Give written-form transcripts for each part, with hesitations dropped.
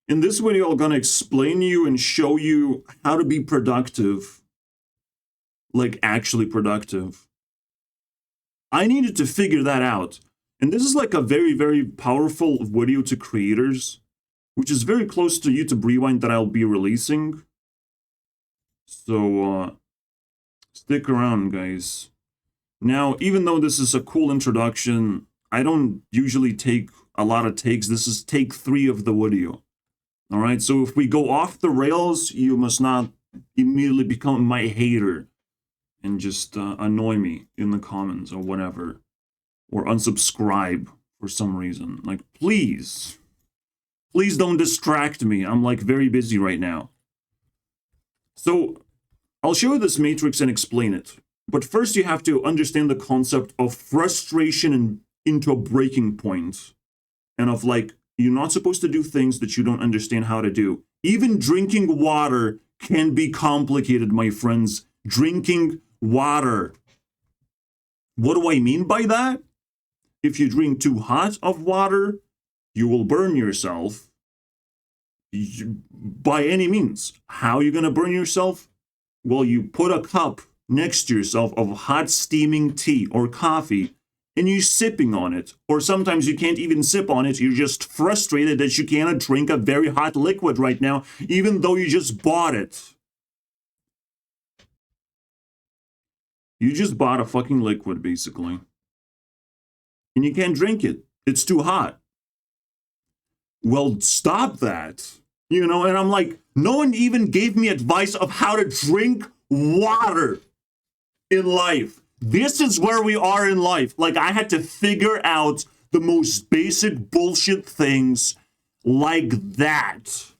In this video, I'm gonna explain to you and show you how to be productive. Like, actually productive. I needed to figure that out. And this is like a very, very powerful video to creators, which is very close to Youtube Rewind that I'll be releasing. So, stick around, guys. Now, even though this is a cool introduction, I don't usually take a lot of takes. This is take 3 of the video. All right, so if we go off the rails, you must not immediately become my hater and just annoy me in the comments or whatever, or unsubscribe for some reason. Like, please don't distract me. I'm like very busy right now. So I'll show you this matrix and explain it. But first you have to understand the concept of frustration and into a breaking point, and of like, you're not supposed to do things that you don't understand how to do. Even drinking water can be complicated, my friends. Drinking water. What do I mean by that? If you drink too hot of water, you will burn yourself. By any means. How are you going to burn yourself? Well, you put a cup next to yourself of hot steaming tea or coffee, and you're sipping on it. Or sometimes you can't even sip on it. You're just frustrated that you cannot drink a very hot liquid right now, even though you just bought it. You just bought a fucking liquid, basically. And you can't drink it. It's too hot. Well, stop that. You know, and I'm like, no one even gave me advice of how to drink water in life. This is where we are in life. Like, I had to figure out the most basic bullshit things like that.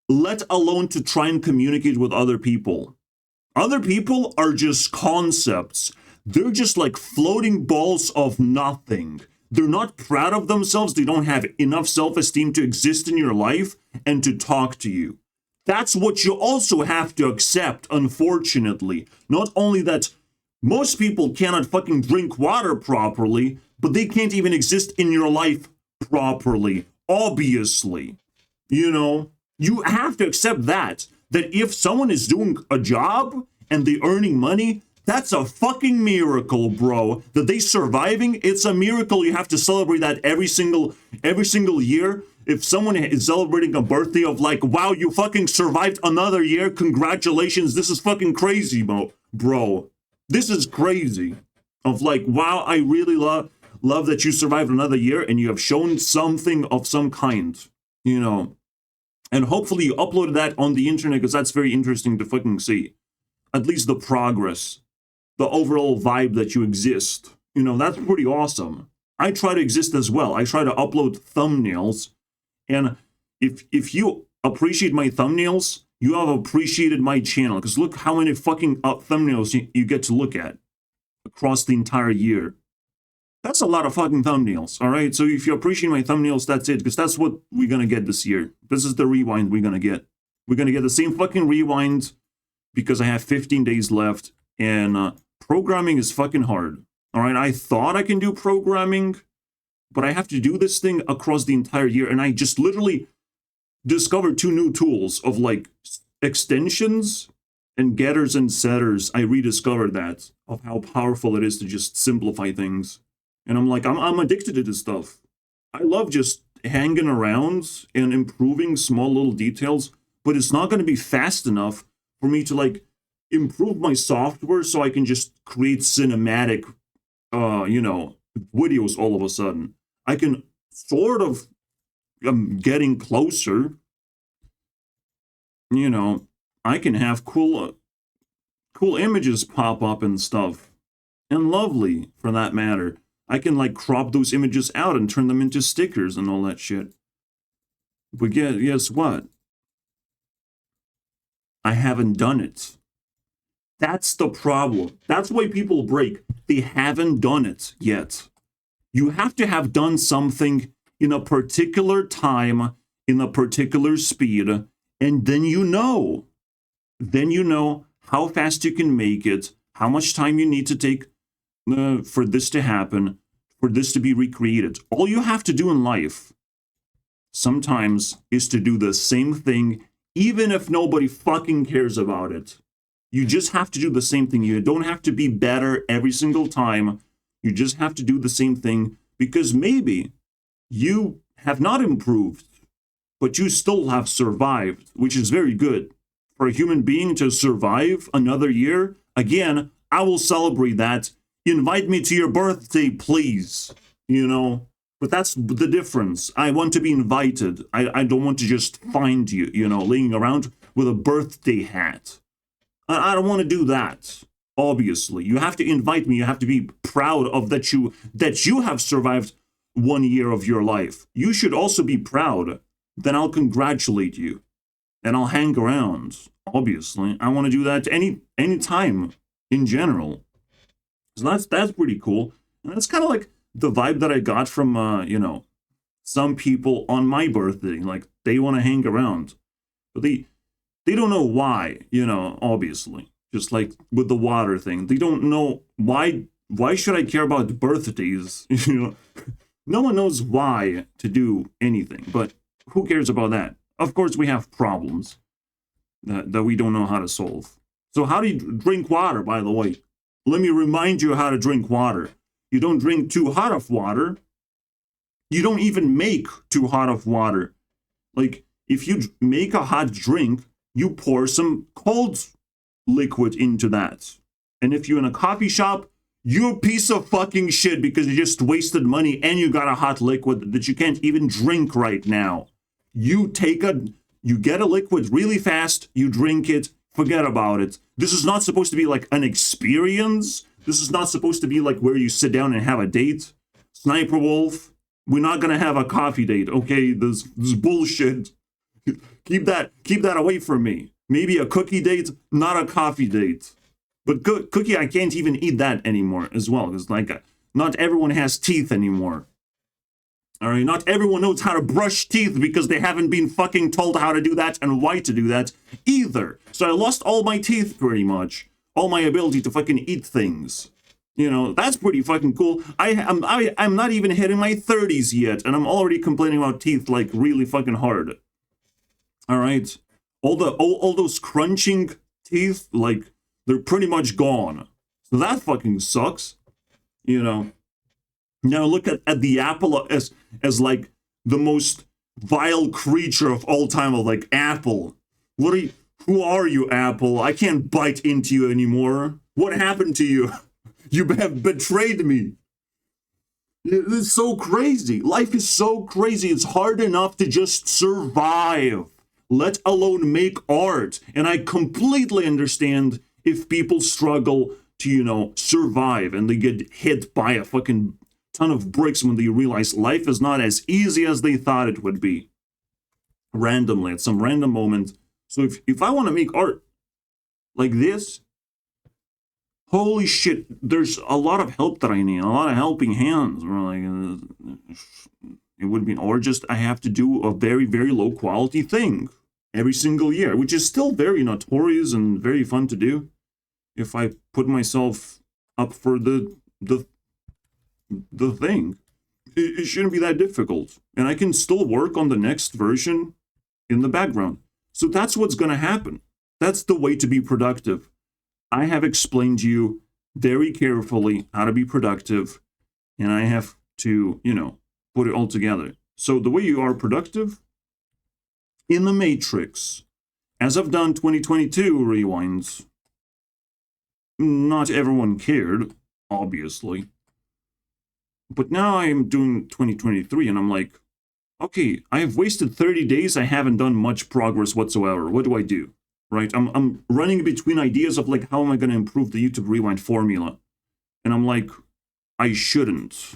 Let alone to try and communicate with other people. Other people are just concepts. They're just like floating balls of nothing. They're not proud of themselves. They don't have enough self-esteem to exist in your life and to talk to you. That's what you also have to accept, unfortunately. Not only that most people cannot fucking drink water properly, but they can't even exist in your life properly, obviously. You know, you have to accept that if someone is doing a job and they're earning money, that's a fucking miracle, bro. That they surviving, it's a miracle. You have to celebrate that every single year. If someone is celebrating a birthday of like, wow, you fucking survived another year, congratulations, this is fucking crazy, bro. This is crazy. Of like, wow, I really love that you survived another year and you have shown something of some kind, you know. And hopefully you uploaded that on the internet because that's very interesting to fucking see. At least the progress, the overall vibe that you exist. You know, that's pretty awesome. I try to exist as well. I try to upload thumbnails. And if you appreciate my thumbnails, you have appreciated my channel. Because look how many fucking thumbnails you get to look at across the entire year. That's a lot of fucking thumbnails, all right? So if you appreciate my thumbnails, that's it. Because that's what we're going to get this year. This is the rewind we're going to get. We're going to get the same fucking rewind because I have 15 days left. And programming is fucking hard, all right? I thought I can do programming, but I have to do this thing across the entire year. And I just literally discovered 2 new tools of like extensions and getters and setters. I rediscovered that, of how powerful it is to just simplify things. And I'm like, I'm addicted to this stuff. I love just hanging around and improving small little details, but it's not going to be fast enough for me to like improve my software so I can just create cinematic, you know, videos all of a sudden. I can sort of, I'm getting closer. You know, I can have cool images pop up and stuff. And lovely, for that matter. I can like crop those images out and turn them into stickers and all that shit. But guess what? I haven't done it. That's the problem. That's why people break. They haven't done it yet. You have to have done something in a particular time, in a particular speed, and then you know. Then you know how fast you can make it, how much time you need to take for this to happen, for this to be recreated. All you have to do in life sometimes is to do the same thing, even if nobody fucking cares about it. You just have to do the same thing. You don't have to be better every single time. You just have to do the same thing because maybe you have not improved, but you still have survived, which is very good. For a human being to survive another year, again, I will celebrate that. Invite me to your birthday, please. You know, but that's the difference. I want to be invited. I don't want to just find you, you know, laying around with a birthday hat. I don't want to do that. Obviously, you have to invite me. You have to be proud of that you have survived 1 year of your life. You should also be proud. Then I'll congratulate you, and I'll hang around. Obviously, I want to do that any time in general. So that's pretty cool, and that's kind of like the vibe that I got from you know, some people on my birthday. Like they want to hang around, but they don't know why. You know, obviously. Just like with the water thing, they don't know why. Why should I care about birthdays? You know, no one knows why to do anything. But who cares about that? Of course, we have problems that we don't know how to solve. So how do you drink water? By the way, let me remind you how to drink water. You don't drink too hot of water. You don't even make too hot of water. Like if you make a hot drink, you pour some cold liquid into that. And if you're in a coffee shop, you're a piece of fucking shit because you just wasted money and you got a hot liquid that you can't even drink right now. You get a liquid really fast, you drink it, forget about it. This is not supposed to be like an experience. This is not supposed to be like where you sit down and have a date. Sniper Wolf, we're not gonna have a coffee date, okay? This bullshit. Keep that away from me. Maybe a cookie date, not a coffee date. But cookie, I can't even eat that anymore as well. Because like, not everyone has teeth anymore. All right, not everyone knows how to brush teeth because they haven't been fucking told how to do that and why to do that either. So I lost all my teeth pretty much. All my ability to fucking eat things. You know, that's pretty fucking cool. I'm not even hitting my 30s yet, and I'm already complaining about teeth like really fucking hard. All right. All those crunching teeth, like, they're pretty much gone. So that fucking sucks. You know. Now look at the apple as like the most vile creature of all time, of like Apple. Who are you, Apple? I can't bite into you anymore. What happened to you? You have betrayed me. It's so crazy. Life is so crazy. It's hard enough to just survive, let alone make art. And I completely understand if people struggle to, you know, survive and they get hit by a fucking ton of bricks when they realize life is not as easy as they thought it would be. Randomly, at some random moment. So if I want to make art like this, holy shit, there's a lot of help that I need, a lot of helping hands. It would be, or just I have to do a very, very low quality thing every single year, which is still very notorious and very fun to do. If I put myself up for the thing, it shouldn't be that difficult. And I can still work on the next version in the background. So that's what's going to happen. That's the way to be productive. I have explained to you very carefully how to be productive, and I have to, you know, put it all together. So the way you are productive in the Matrix, as I've done 2022 rewinds, not everyone cared, obviously. But now I'm doing 2023 and I'm like, okay, I have wasted 30 days. I haven't done much progress whatsoever. What do I do? Right? I'm running between ideas of like, how am I going to improve the Youtube Rewind formula? And I'm like, I shouldn't.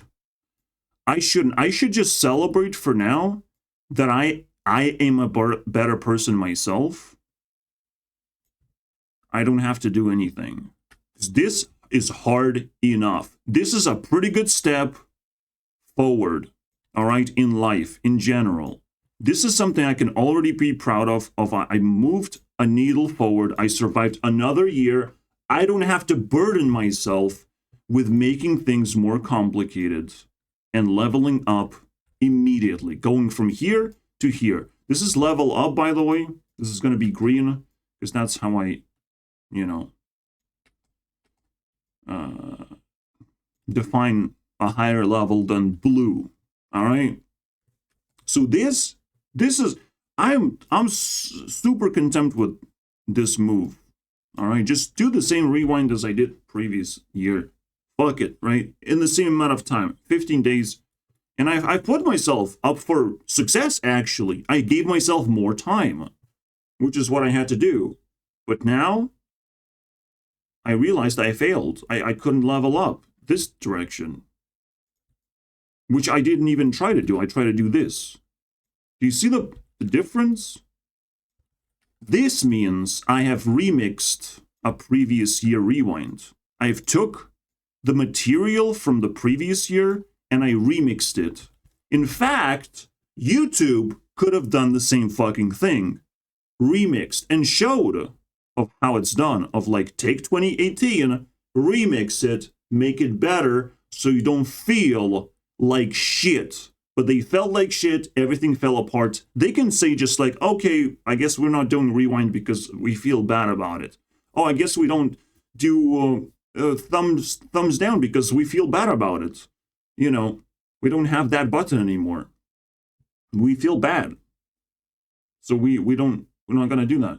I should just celebrate for now that I am a better person myself. I don't have to do anything. This is hard enough. This is a pretty good step forward, all right, in life, in general. This is something I can already be proud of. I moved a needle forward. I survived another year. I don't have to burden myself with making things more complicated and leveling up immediately. Going from here to here. This is level up, by the way. This is going to be green, because that's how I, you know, define a higher level than blue. All right. So this is, I'm super content with this move. All right, just do the same rewind as I did previous year. Fuck it, right? In the same amount of time, 15 days. And I put myself up for success, actually. I gave myself more time, which is what I had to do. But now, I realized I failed. I couldn't level up this direction, which I didn't even try to do. I tried to do this. Do you see the difference? This means I have remixed a previous year rewind. I've took the material from the previous year and I remixed it. In fact, YouTube could have done the same fucking thing. Remixed and showed of how it's done. Of like, take 2018, remix it, make it better so you don't feel like shit. But they felt like shit, everything fell apart. They can say just like, okay, I guess we're not doing rewind because we feel bad about it. Oh, I guess we don't do thumbs down because we feel bad about it. You know, we don't have that button anymore. We feel bad. So we're not gonna do that.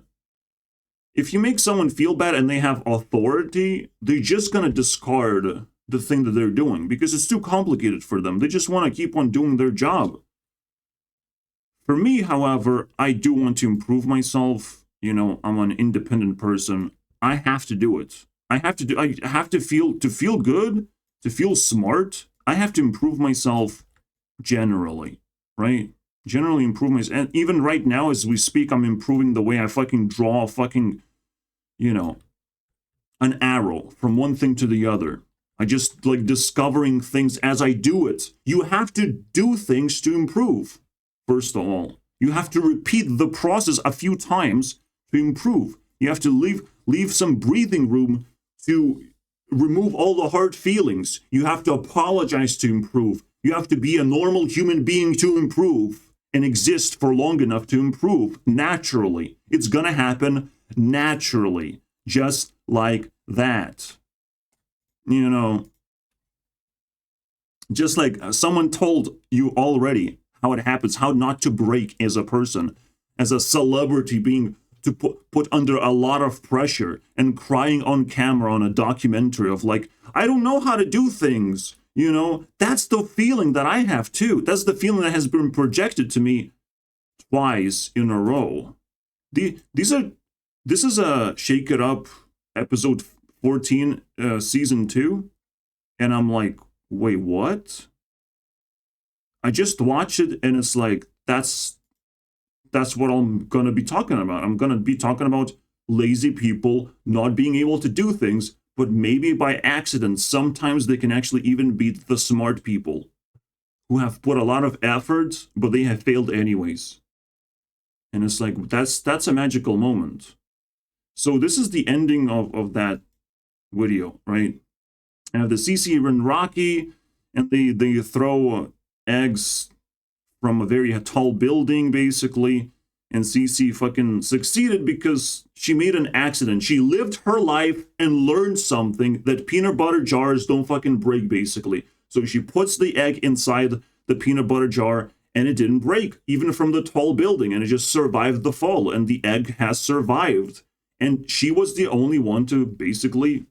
If you make someone feel bad and they have authority, they're just gonna discard the thing that they're doing because it's too complicated for them. They just want to keep on doing their job. For me, however, I do want to improve myself. You know, I'm an independent person. I have to do it. I have to feel good, to feel smart. I have to improve myself generally, right? Generally improve myself. And even right now, as we speak, I'm improving the way I fucking draw a fucking, you know, an arrow from one thing to the other. I just like discovering things as I do it. You have to do things to improve. First of all, you have to repeat the process a few times to improve. You have to leave some breathing room to remove all the hard feelings. You have to apologize to improve. You have to be a normal human being to improve and exist for long enough to improve naturally. It's gonna happen naturally, just like that. You know, just like someone told you already how it happens, how not to break as a person, as a celebrity being to put under a lot of pressure and crying on camera on a documentary of like, I don't know how to do things. You know, that's the feeling that I have too. That's the feeling that has been projected to me twice in a row. This is a Shake It Up episode 14, season 2, and I'm like, wait, what? I just watched it, and it's like, that's what I'm gonna be talking about. I'm gonna be talking about lazy people not being able to do things, but maybe by accident, sometimes they can actually even beat the smart people who have put a lot of effort, but they have failed anyways. And it's like, that's a magical moment. So this is the ending of that video, right? And the CC and Rocky, and they throw eggs from a very tall building, basically, and CC fucking succeeded because she made an accident. She lived her life and learned something that peanut butter jars don't fucking break, basically. So she puts the egg inside the peanut butter jar, and it didn't break, even from the tall building, and it just survived the fall, and the egg has survived. And she was the only one to basically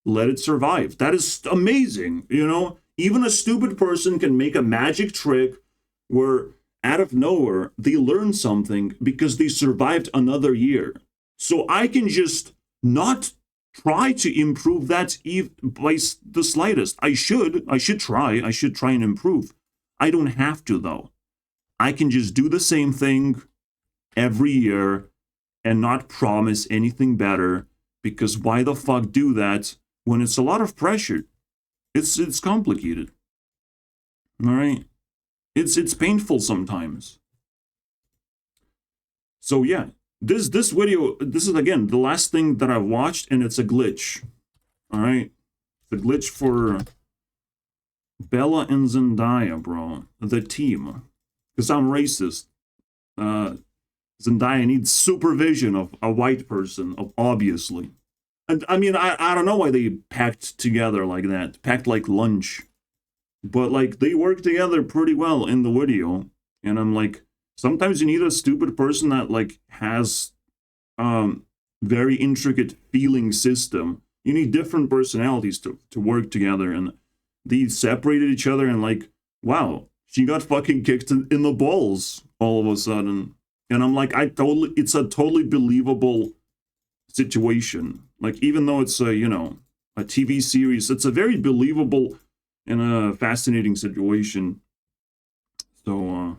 let it survive. That is amazing, you know? Even a stupid person can make a magic trick where out of nowhere they learn something because they survived another year. So I can just not try to improve that by the slightest. I should try and improve. I don't have to, though. I can just do the same thing every year and not promise anything better, because why the fuck do that when it's a lot of pressure? It's complicated. All right? It's painful sometimes. So yeah, this video, this is again the last thing that I've watched, and it's a glitch. All right? The glitch for Bella and Zendaya, bro. The team. Because I'm racist. Zendaya needs supervision of a white person, obviously. And I mean, I don't know why they packed together like that, packed like lunch. But like they work together pretty well in the video. And I'm like, sometimes you need a stupid person that like has very intricate feeling system. You need different personalities to work together, and they separated each other, and like, wow, she got fucking kicked in the balls all of a sudden. And I'm like, it's a totally believable situation. Like, even though it's a, you know, a TV series, it's a very believable and a fascinating situation. So,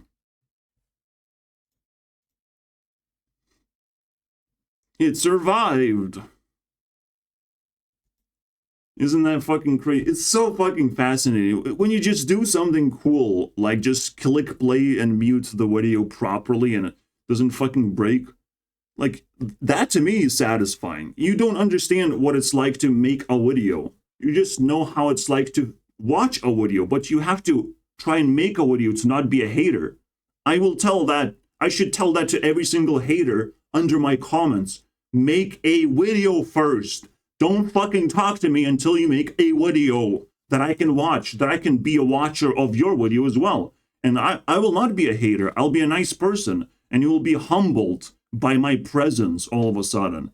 it survived. Isn't that fucking crazy? It's so fucking fascinating. When you just do something cool, like just click play and mute the video properly and it doesn't fucking break, like, that to me is satisfying. You don't understand what it's like to make a video. You just know how it's like to watch a video, but you have to try and make a video to not be a hater. I should tell that to every single hater under my comments. Make a video first. Don't fucking talk to me until you make a video that I can watch, that I can be a watcher of your video as well. And I will not be a hater. I'll be a nice person, and you will be humbled by my presence all of a sudden.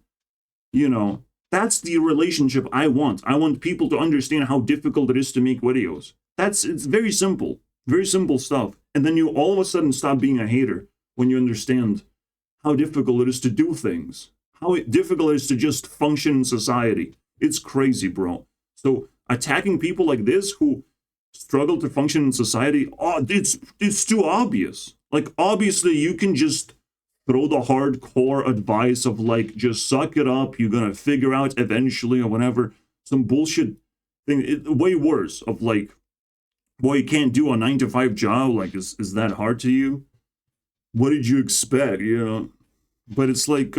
You know, that's the relationship I want. I want people to understand how difficult it is to make videos. It's very simple stuff. And then you all of a sudden stop being a hater when you understand how difficult it is to do things. How difficult it is to just function in society. It's crazy, bro. So attacking people like this who struggle to function in society, it's too obvious. Like, obviously, you can just throw the hardcore advice of, like, just suck it up, you're gonna figure out eventually or whatever. Some bullshit thing, way worse, of like, boy, you can't do a 9-to-5 job, like, is that hard to you? What did you expect, you know? But it's like,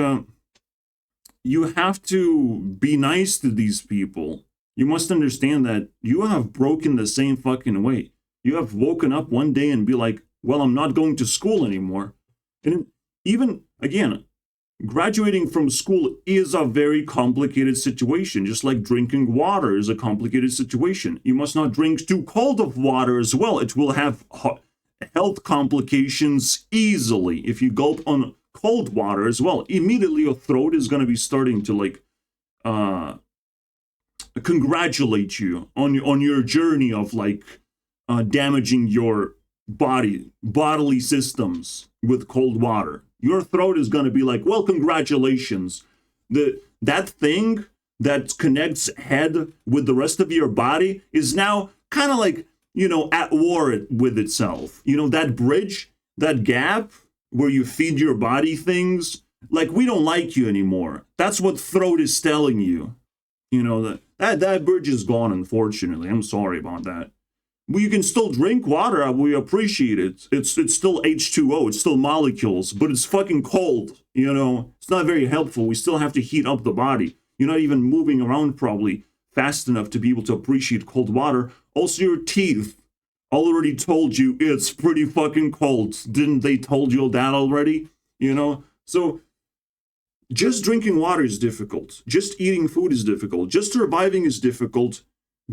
you have to be nice to these people. You must understand that you have broken the same fucking way. You have woken up one day and be like, well, I'm not going to school anymore. And even, again, graduating from school is a very complicated situation, just like drinking water is a complicated situation. You must not drink too cold of water as well. It will have health complications easily if you gulp on cold water as well. Immediately your throat is going to be starting to like congratulate you on your journey of like damaging your bodily systems with cold water. Your throat is going to be like, well, congratulations. That thing that connects head with the rest of your body is now kind of like, you know, at war with itself. You know, that bridge, that gap where you feed your body things, like, we don't like you anymore. That's what throat is telling you. You know, that bridge is gone, unfortunately. I'm sorry about that. Well, you can still drink water. We appreciate it. It's still H2O. It's still molecules, but it's fucking cold. You know, it's not very helpful. We still have to heat up the body. You're not even moving around probably fast enough to be able to appreciate cold water. Also, your teeth already told you it's pretty fucking cold. Didn't they told you that already? You know? So just drinking water is difficult. Just eating food is difficult. Just surviving is difficult.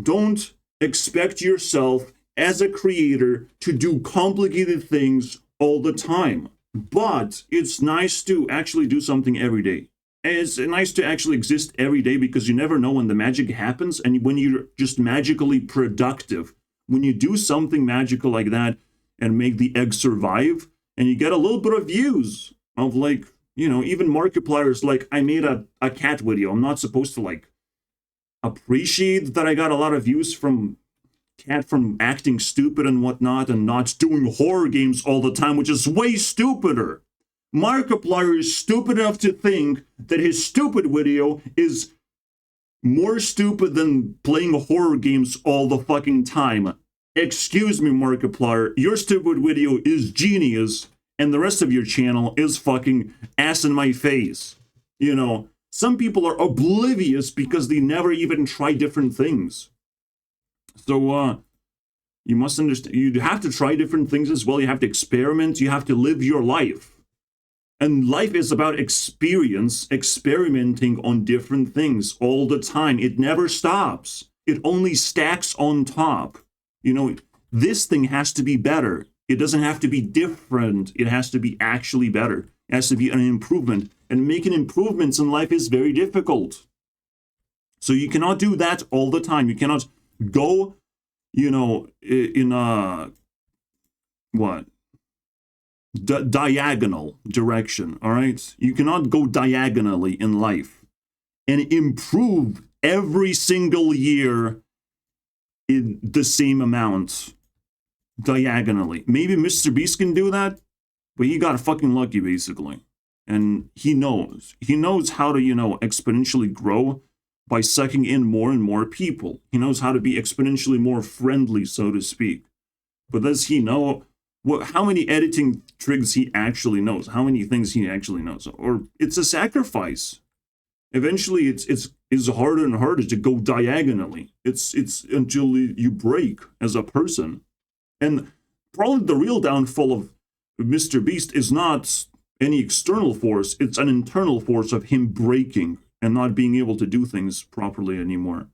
Don't expect yourself as a creator to do complicated things all the time. But it's nice to actually do something every day. And it's nice to actually exist every day because you never know when the magic happens and when you're just magically productive. When you do something magical like that and make the egg survive, and you get a little bit of views of, like, you know, even Markiplier's like, I made a cat video. I'm not supposed to, like, appreciate that I got a lot of views from cat from acting stupid and whatnot and not doing horror games all the time, which is way stupider. Markiplier is stupid enough to think that his stupid video is more stupid than playing horror games all the fucking time. Excuse me, Markiplier, your stupid video is genius, and the rest of your channel is fucking ass in my face. You know, some people are oblivious because they never even try different things. So, you must understand, you have to try different things as well. You have to experiment. You have to live your life. And life is about experimenting on different things all the time. It never stops. It only stacks on top. You know, this thing has to be better. It doesn't have to be different. It has to be actually better. It has to be an improvement. And making improvements in life is very difficult. So you cannot do that all the time. You cannot go, you know, in a, what? Diagonal direction, all right? You cannot go diagonally in life and improve every single year in the same amount diagonally. Maybe Mr. Beast can do that, but he got fucking lucky, basically. And he knows. He knows how to, you know, exponentially grow by sucking in more and more people. He knows how to be exponentially more friendly, so to speak. But does he know how many editing tricks he actually knows? How many things he actually knows? Or it's a sacrifice. Eventually, it's harder and harder to go diagonally. It's until you break as a person. And probably the real downfall of Mr. Beast is not any external force. It's an internal force of him breaking and not being able to do things properly anymore.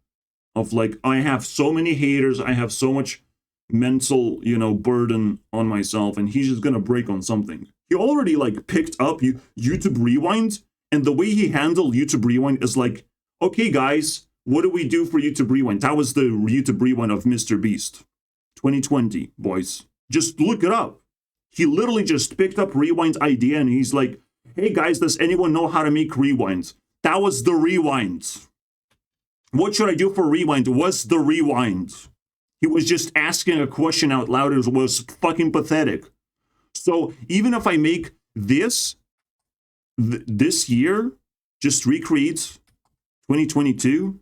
Of like, I have so many haters. I have so much mental, you know, burden on myself, and he's just gonna break on something. He already like picked up YouTube Rewind, and the way he handled YouTube Rewind is like, okay guys, what do we do for YouTube Rewind? That was the YouTube Rewind of Mr. Beast 2020, boys. Just look it up. He literally just picked up Rewind's idea and he's like, hey guys, does anyone know how to make rewinds? That was the rewind. What should I do for rewind? Was the rewind. He was just asking a question out loud. It was fucking pathetic. So even if I make this year, just recreate 2022,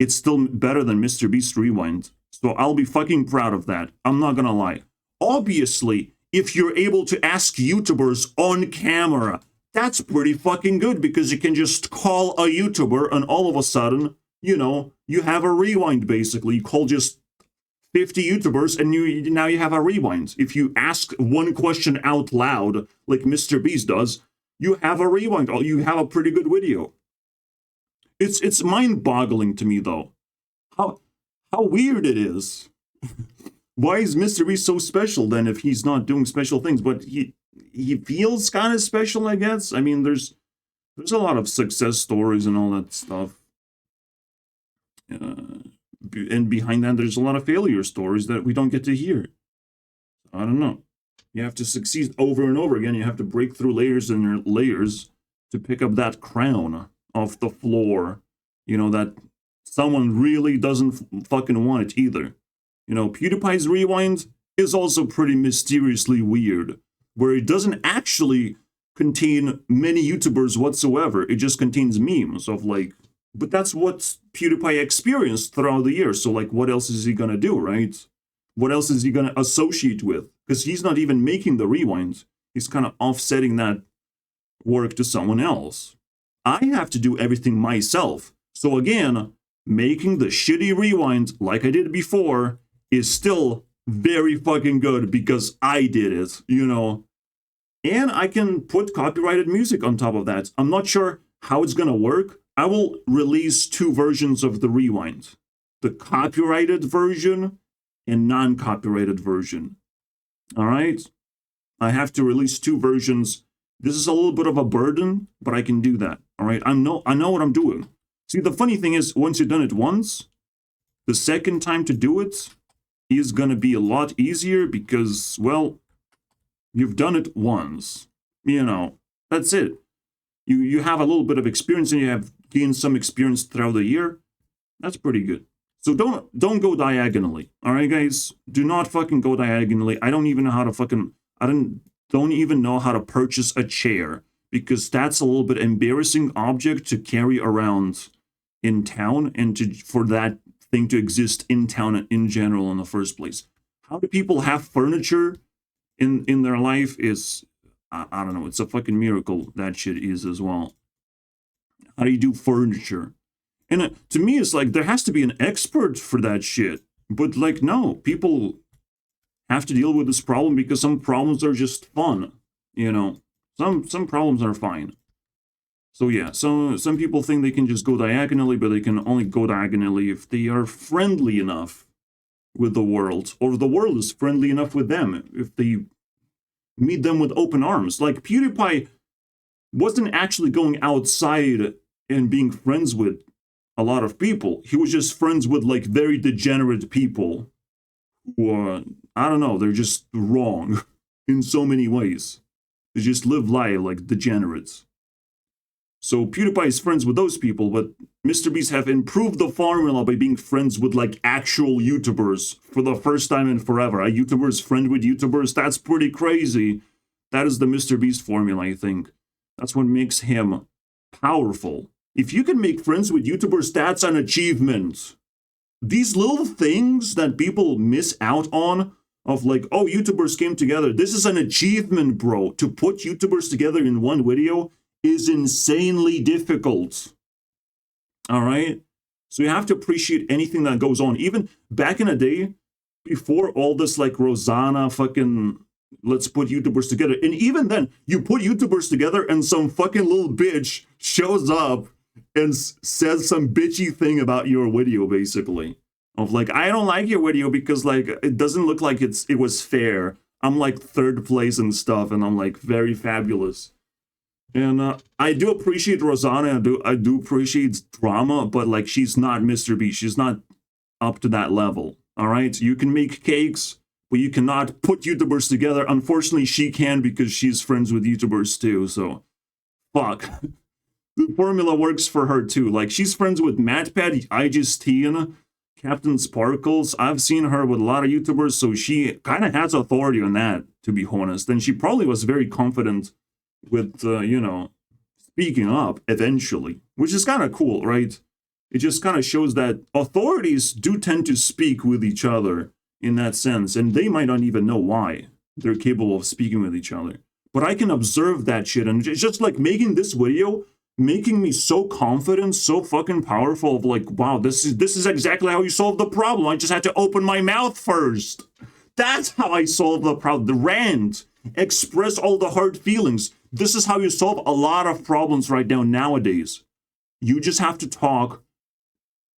it's still better than Mr. Beast Rewind. So I'll be fucking proud of that. I'm not gonna lie. Obviously, if you're able to ask YouTubers on camera, that's pretty fucking good because you can just call a YouTuber and all of a sudden, you know, you have a rewind basically. You call just 50 YouTubers and now you have a rewind. If you ask one question out loud, like Mr. Beast does, you have a rewind. You have a pretty good video. It's mind-boggling to me though. How weird it is. Why is Mr. Beast so special then if he's not doing special things? But he feels kind of special, I guess. I mean, there's a lot of success stories and all that stuff. And behind that, there's a lot of failure stories that we don't get to hear. I don't know. You have to succeed over and over again. You have to break through layers and layers to pick up that crown off the floor. You know, that someone really doesn't fucking want it either. You know, PewDiePie's Rewind is also pretty mysteriously weird, where it doesn't actually contain many YouTubers whatsoever. It just contains memes of like, but that's what PewDiePie experienced throughout the year. So like, what else is he gonna do, right? What else is he gonna associate with? Because he's not even making the rewind. He's kind of offsetting that work to someone else. I have to do everything myself. So again, making the shitty rewind like I did before is still very fucking good because I did it, you know. And I can put copyrighted music on top of that. I'm not sure how it's gonna work. I will release 2 versions of the rewind. The copyrighted version and non-copyrighted version. All right? I have to release 2 versions. This is a little bit of a burden, but I can do that. All right? I know what I'm doing. See, the funny thing is, once you've done it once, the second time to do it is going to be a lot easier because, well, you've done it once. You know, that's it. You have a little bit of experience and you have gained some experience throughout the year. That's pretty good. So don't go diagonally. All right, guys? Do not fucking go diagonally. I don't even know how to fucking... don't even know how to purchase a chair because that's a little bit embarrassing object to carry around in town and for that thing to exist in town in general in the first place. How do people have furniture in their life is, I don't know, it's a fucking miracle that shit is as well. How do you do furniture? And to me, it's like there has to be an expert for that shit. But like, no, people have to deal with this problem because some problems are just fun. You know, some problems are fine. So yeah, some people think they can just go diagonally, but they can only go diagonally if they are friendly enough with the world, or the world is friendly enough with them, if they meet them with open arms. Like PewDiePie wasn't actually going outside and being friends with a lot of people. He was just friends with like very degenerate people who are, I don't know, they're just wrong in so many ways. They just live life like degenerates. So PewDiePie is friends with those people, but MrBeast have improved the formula by being friends with like actual YouTubers for the first time in forever. A YouTuber's friend with YouTubers, that's pretty crazy. That is the MrBeast formula, I think. That's what makes him powerful. If you can make friends with YouTubers, that's an achievement. These little things that people miss out on, of like, oh, YouTubers came together. This is an achievement, bro. To put YouTubers together in one video is insanely difficult. All right? So you have to appreciate anything that goes on. Even back in the day, before all this like Rosanna fucking let's put YouTubers together. And even then, you put YouTubers together and some fucking little bitch shows up and says some bitchy thing about your video, basically. Of like, I don't like your video because like, it doesn't look like it was fair. I'm like 3rd place and stuff, and I'm like very fabulous. And I do appreciate Rosanna, I do appreciate drama, but like she's not MrBeast. She's not up to that level. All right? You can make cakes, but you cannot put YouTubers together. Unfortunately, she can because she's friends with YouTubers too, so fuck. The formula works for her too. Like, she's friends with MatPat, iJustine, Captain Sparkles. I've seen her with a lot of YouTubers, so she kind of has authority on that, to be honest. And she probably was very confident with, you know, speaking up eventually, which is kind of cool, right? It just kind of shows that authorities do tend to speak with each other in that sense, and they might not even know why they're capable of speaking with each other. But I can observe that shit, and it's just like making this video, making me so confident, so fucking powerful of like, wow, this is exactly how you solve the problem. I just had to open my mouth first. That's how I solve the problem. The rant, express all the hard feelings. This is how you solve a lot of problems right now nowadays. You just have to talk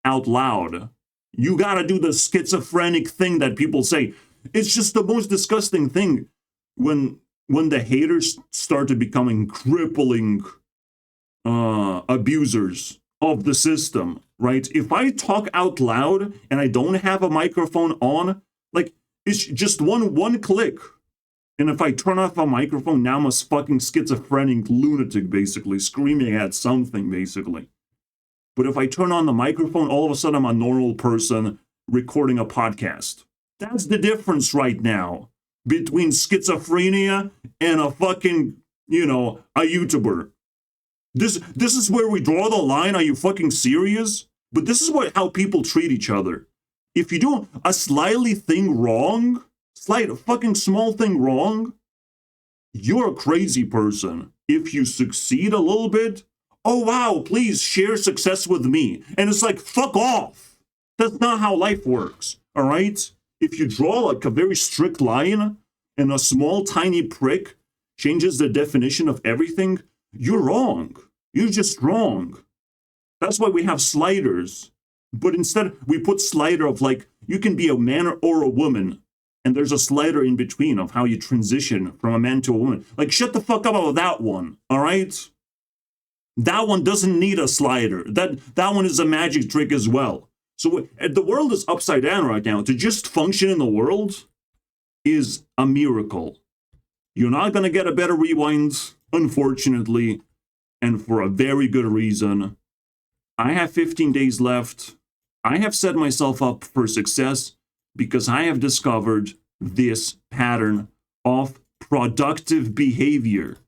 out loud. You gotta do the schizophrenic thing that people say. It's just the most disgusting thing when the haters started becoming crippling abusers of the system, right? If I talk out loud and I don't have a microphone on, like, it's just one click. And if I turn off a microphone, now I'm a fucking schizophrenic lunatic, basically, screaming at something, basically. But if I turn on the microphone, all of a sudden I'm a normal person recording a podcast. That's the difference right now between schizophrenia and a fucking, you know, a YouTuber. This is where we draw the line. Are you fucking serious? But this is how people treat each other. If you do a slightly thing wrong, slight fucking small thing wrong, you're a crazy person. If you succeed a little bit, oh wow, please share success with me. And it's like, fuck off. That's not how life works, all right? If you draw like a very strict line and a small tiny prick changes the definition of everything, you're wrong. You're just wrong. That's why we have sliders. But instead, we put slider of like, you can be a man or a woman. And there's a slider in between of how you transition from a man to a woman. Like, shut the fuck up about that one, all right? That one doesn't need a slider. That one is a magic trick as well. So the world is upside down right now. To just function in the world is a miracle. You're not going to get a better rewind, unfortunately, and for a very good reason. I have 15 days left. I have set myself up for success because I have discovered this pattern of productive behavior,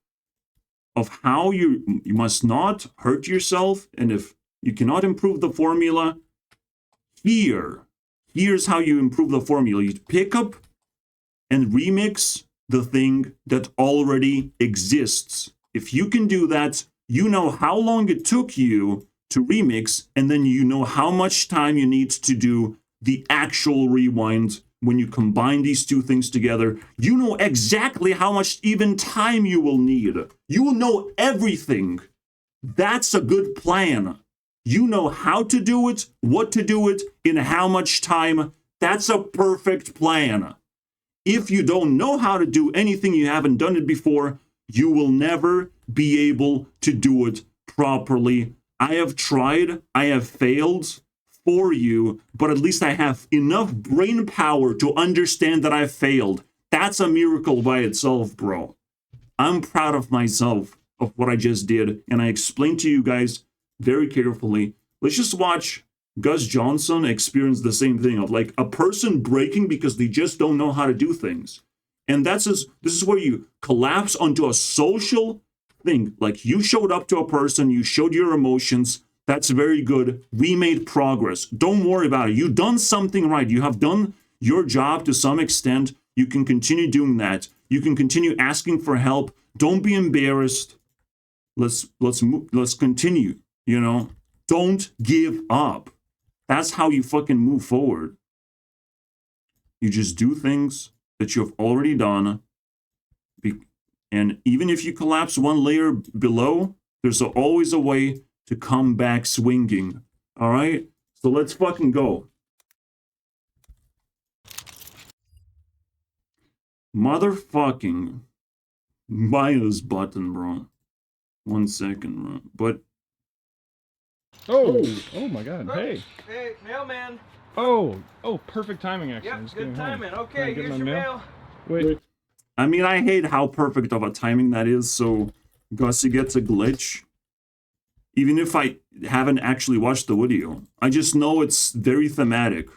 of how you must not hurt yourself, and if you cannot improve the formula, here's how you improve the formula. You pick up and remix the thing that already exists. If you can do that, you know how long it took you to remix, and then you know how much time you need to do the actual rewind when you combine these two things together, you know exactly how much even time you will need. You will know everything. That's a good plan. You know how to do it, what to do it, in how much time. That's a perfect plan. If you don't know how to do anything, you haven't done it before, you will never be able to do it properly. I have tried, I have failed for you, but at least I have enough brain power to understand that I failed. That's a miracle by itself, bro. I'm proud of myself, of what I just did, and I explained to you guys very carefully. Let's just watch Gus Johnson experience the same thing of like a person breaking because they just don't know how to do things. And this is where you collapse onto a social thing. Like you showed up to a person, you showed your emotions. That's very good. We made progress. Don't worry about it. You've done something right. You have done your job to some extent. You can continue doing that. You can continue asking for help. Don't be embarrassed. Let's continue, you know. Don't give up. That's how you fucking move forward. You just do things that you have already done. And even if you collapse one layer below, there's always a way to come back swinging. All right? So let's fucking go. Motherfucking minus button, bro. 1 second, bro. But oh my god, hey. Hey, mailman. Oh, perfect timing actually. Yep, good timing. Okay, here's your mail. Wait. I mean, I hate how perfect of a timing that is, so Gussie gets a glitch. Even if I haven't actually watched the video. I just know it's very thematic.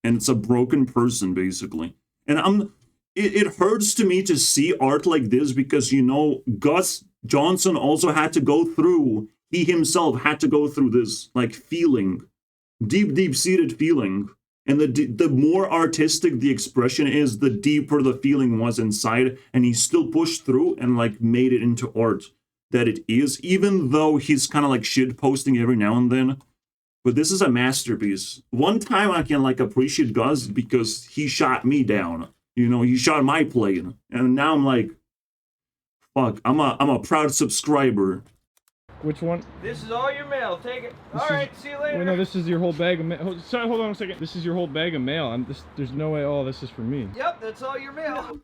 And it's a broken person, basically. And it hurts to me to see art like this because, you know, Gus Johnson also had to go through, he himself had to go through this, like, feeling. Deep-seated feeling. And the more artistic the expression is, the deeper the feeling was inside. And he still pushed through and, like, made it into art that it is, even though he's kind of like shit posting every now and then. But this is a masterpiece. One time I can like appreciate Gus because he shot me down. You know, he shot my plane. And now I'm like, fuck, I'm a proud subscriber. Which one? This is all your mail. Take it. Alright, see you later. Wait, no, this is your whole bag of mail. Sorry, hold on a second. This is your whole bag of mail. There's no way all this is for me. Yep, that's all your mail.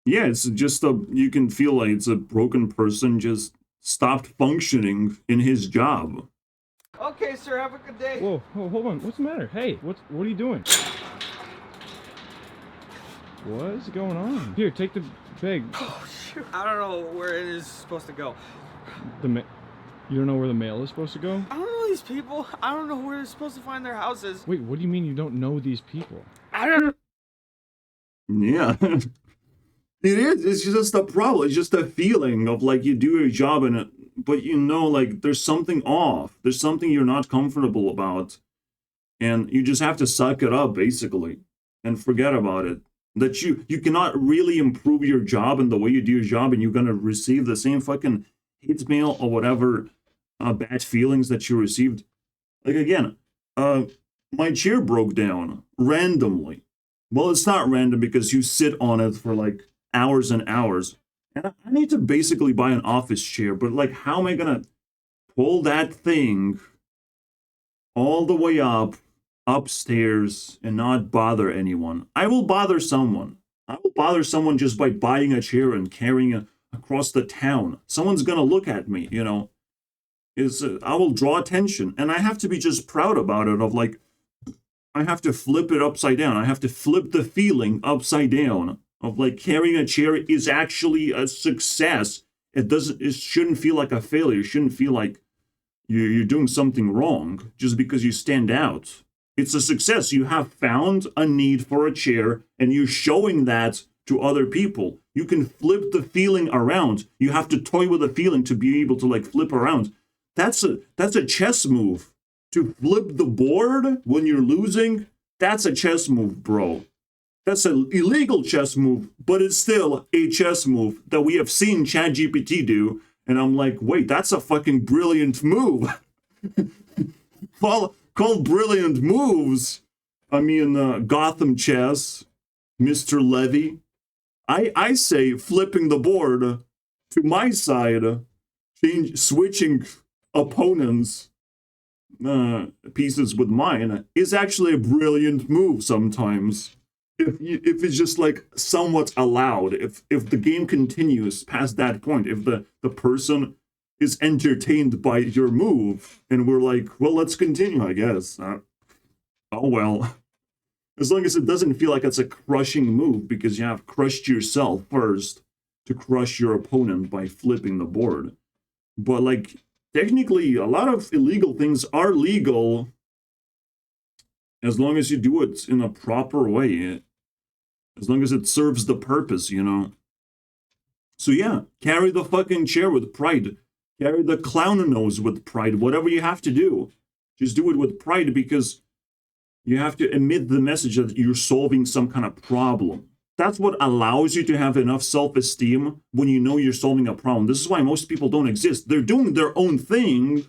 Yeah, it's just you can feel like it's a broken person just stopped functioning in his job. Okay, sir, have a good day. Whoa, hold on. What's the matter? Hey, what are you doing? What is going on? Here, take the bag. Oh, shoot. I don't know where it is supposed to go. You don't know where the mail is supposed to go? I don't know these people. I don't know where they're supposed to find their houses. Wait, what do you mean you don't know these people? I don't know. Yeah. It is. It's just a problem. It's just a feeling of like you do your job but you know, like there's something off. There's something you're not comfortable about. And you just have to suck it up, basically, and forget about it. That you cannot really improve your job and the way you do your job, and you're going to receive the same fucking hate mail or whatever bad feelings that you received. Like, again, my chair broke down randomly. Well, it's not random because you sit on it for like hours and hours. And I need to basically buy an office chair, but like, how am I gonna pull that thing all the way up upstairs and not bother anyone? I will bother someone. I will bother someone just by buying a chair and carrying it across the town. Someone's gonna look at me, you know. I will draw attention, and I have to be just proud about it. Of like, I have to flip it upside down. I have to flip the feeling upside down. Of like carrying a chair is actually a success. It shouldn't feel like a failure. It shouldn't feel like you're doing something wrong just because you stand out. It's a success. You have found a need for a chair and you're showing that to other people. You can flip the feeling around. You have to toy with the feeling to be able to like flip around. That's a chess move. To flip the board when you're losing, that's a chess move, bro. That's an illegal chess move, but it's still a chess move that we have seen ChatGPT do. And I'm like, wait, that's a fucking brilliant move. Call brilliant moves. I mean, Gotham chess. Mr. Levy. I say flipping the board to my side, switching opponents pieces with mine is actually a brilliant move sometimes. If it's just like somewhat allowed, if the game continues past that point, if the person is entertained by your move, and we're like, well, let's continue, I guess. Oh well. As long as it doesn't feel like it's a crushing move, because you have crushed yourself first to crush your opponent by flipping the board. But like, technically, a lot of illegal things are legal as long as you do it in a proper way. As long as it serves the purpose, you know. So yeah, carry the fucking chair with pride. Carry the clown nose with pride. Whatever you have to do, just do it with pride, because you have to emit the message that you're solving some kind of problem. That's what allows you to have enough self-esteem when you know you're solving a problem. This is why most people don't exist. They're doing their own thing,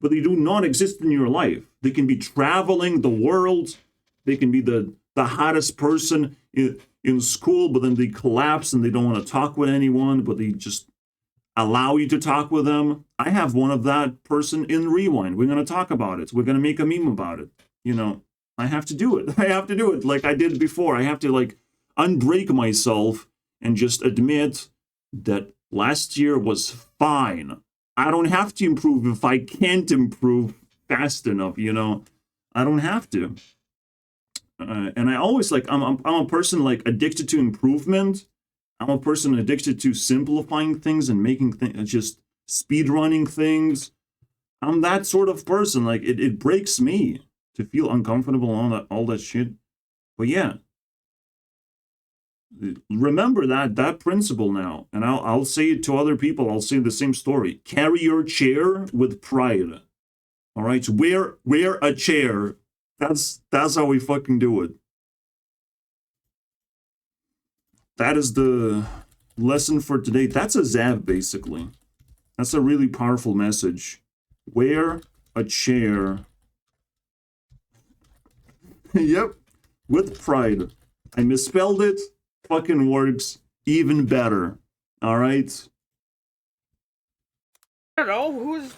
but they do not exist in your life. They can be traveling the world. They can be the hottest person in school, but then they collapse and they don't want to talk with anyone, but they just allow you to talk with them. I have one of that person in Rewind. We're going to talk about it. We're going to make a meme about it. You know, I have to do it. I have to do it like I did before. I have to like unbreak myself and just admit that last year was fine. I don't have to improve if I can't improve fast enough, you know. I don't have to. And I always like, I'm a person like addicted to improvement. I'm a person addicted to simplifying things and making things, just speed running things. I'm that sort of person. Like it breaks me to feel uncomfortable on all that shit. But yeah, remember that principle now, and I'll say it to other people. I'll say the same story. Carry your chair with pride. All right, wear a chair. That's how we fucking do it. That is the lesson for today. That's a Zav, basically. That's a really powerful message. Wear a chair. Yep, with pride. I misspelled it. Fucking works even better. All right. I don't know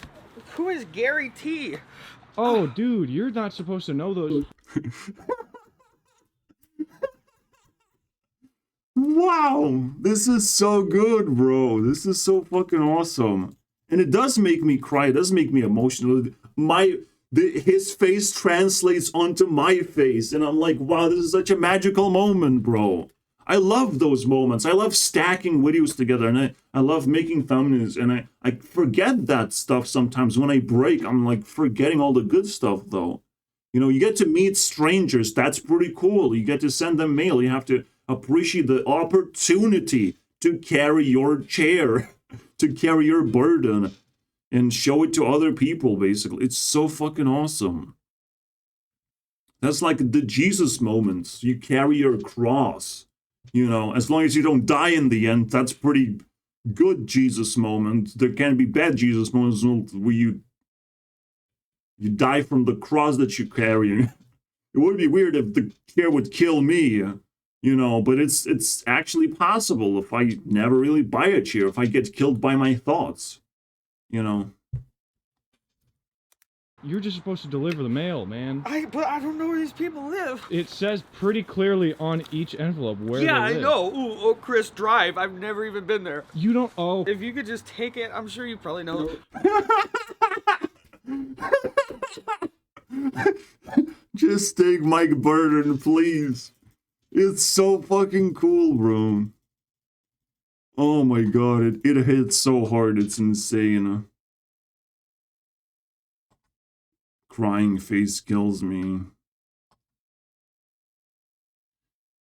who is Gary T. Oh, dude, you're not supposed to know those. Wow, this is so good, bro. This is so fucking awesome. And it does make me cry. It does make me emotional. His face translates onto my face, and I'm like, wow, this is such a magical moment, bro. I love those moments. I love stacking videos together, and I love making thumbnails, and I forget that stuff sometimes. When I break, I'm like forgetting all the good stuff, though. You know, you get to meet strangers. That's pretty cool. You get to send them mail. You have to appreciate the opportunity to carry your chair, to carry your burden, and show it to other people, basically. It's so fucking awesome. That's like the Jesus moments. You carry your cross. You know, as long as you don't die in the end, that's pretty good Jesus moment. There can be bad Jesus moments where you die from the cross that you're carrying. It would be weird if the chair would kill me, you know, but it's actually possible if I never really buy a chair, if I get killed by my thoughts, you know. You're just supposed to deliver the mail, man. But I don't know where these people live. It says pretty clearly on each envelope where they live. I know. Ooh, Oak Chris Drive. I've never even been there. You don't. Oh. If you could just take it, I'm sure you probably know. Just take my burden, please. It's so fucking cool, bro. Oh my god, it hits so hard. It's insane. Crying face kills me.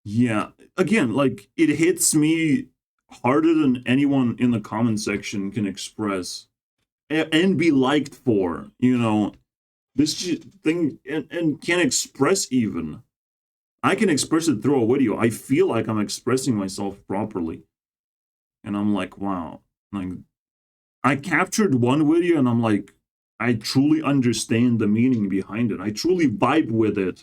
Yeah, again, like, it hits me harder than anyone in the comment section can express and be liked for, you know. This thing, and can express even. I can express it through a video. I feel like I'm expressing myself properly. And I'm like, wow. Like, I captured one video and I'm like, I truly understand the meaning behind it. I truly vibe with it.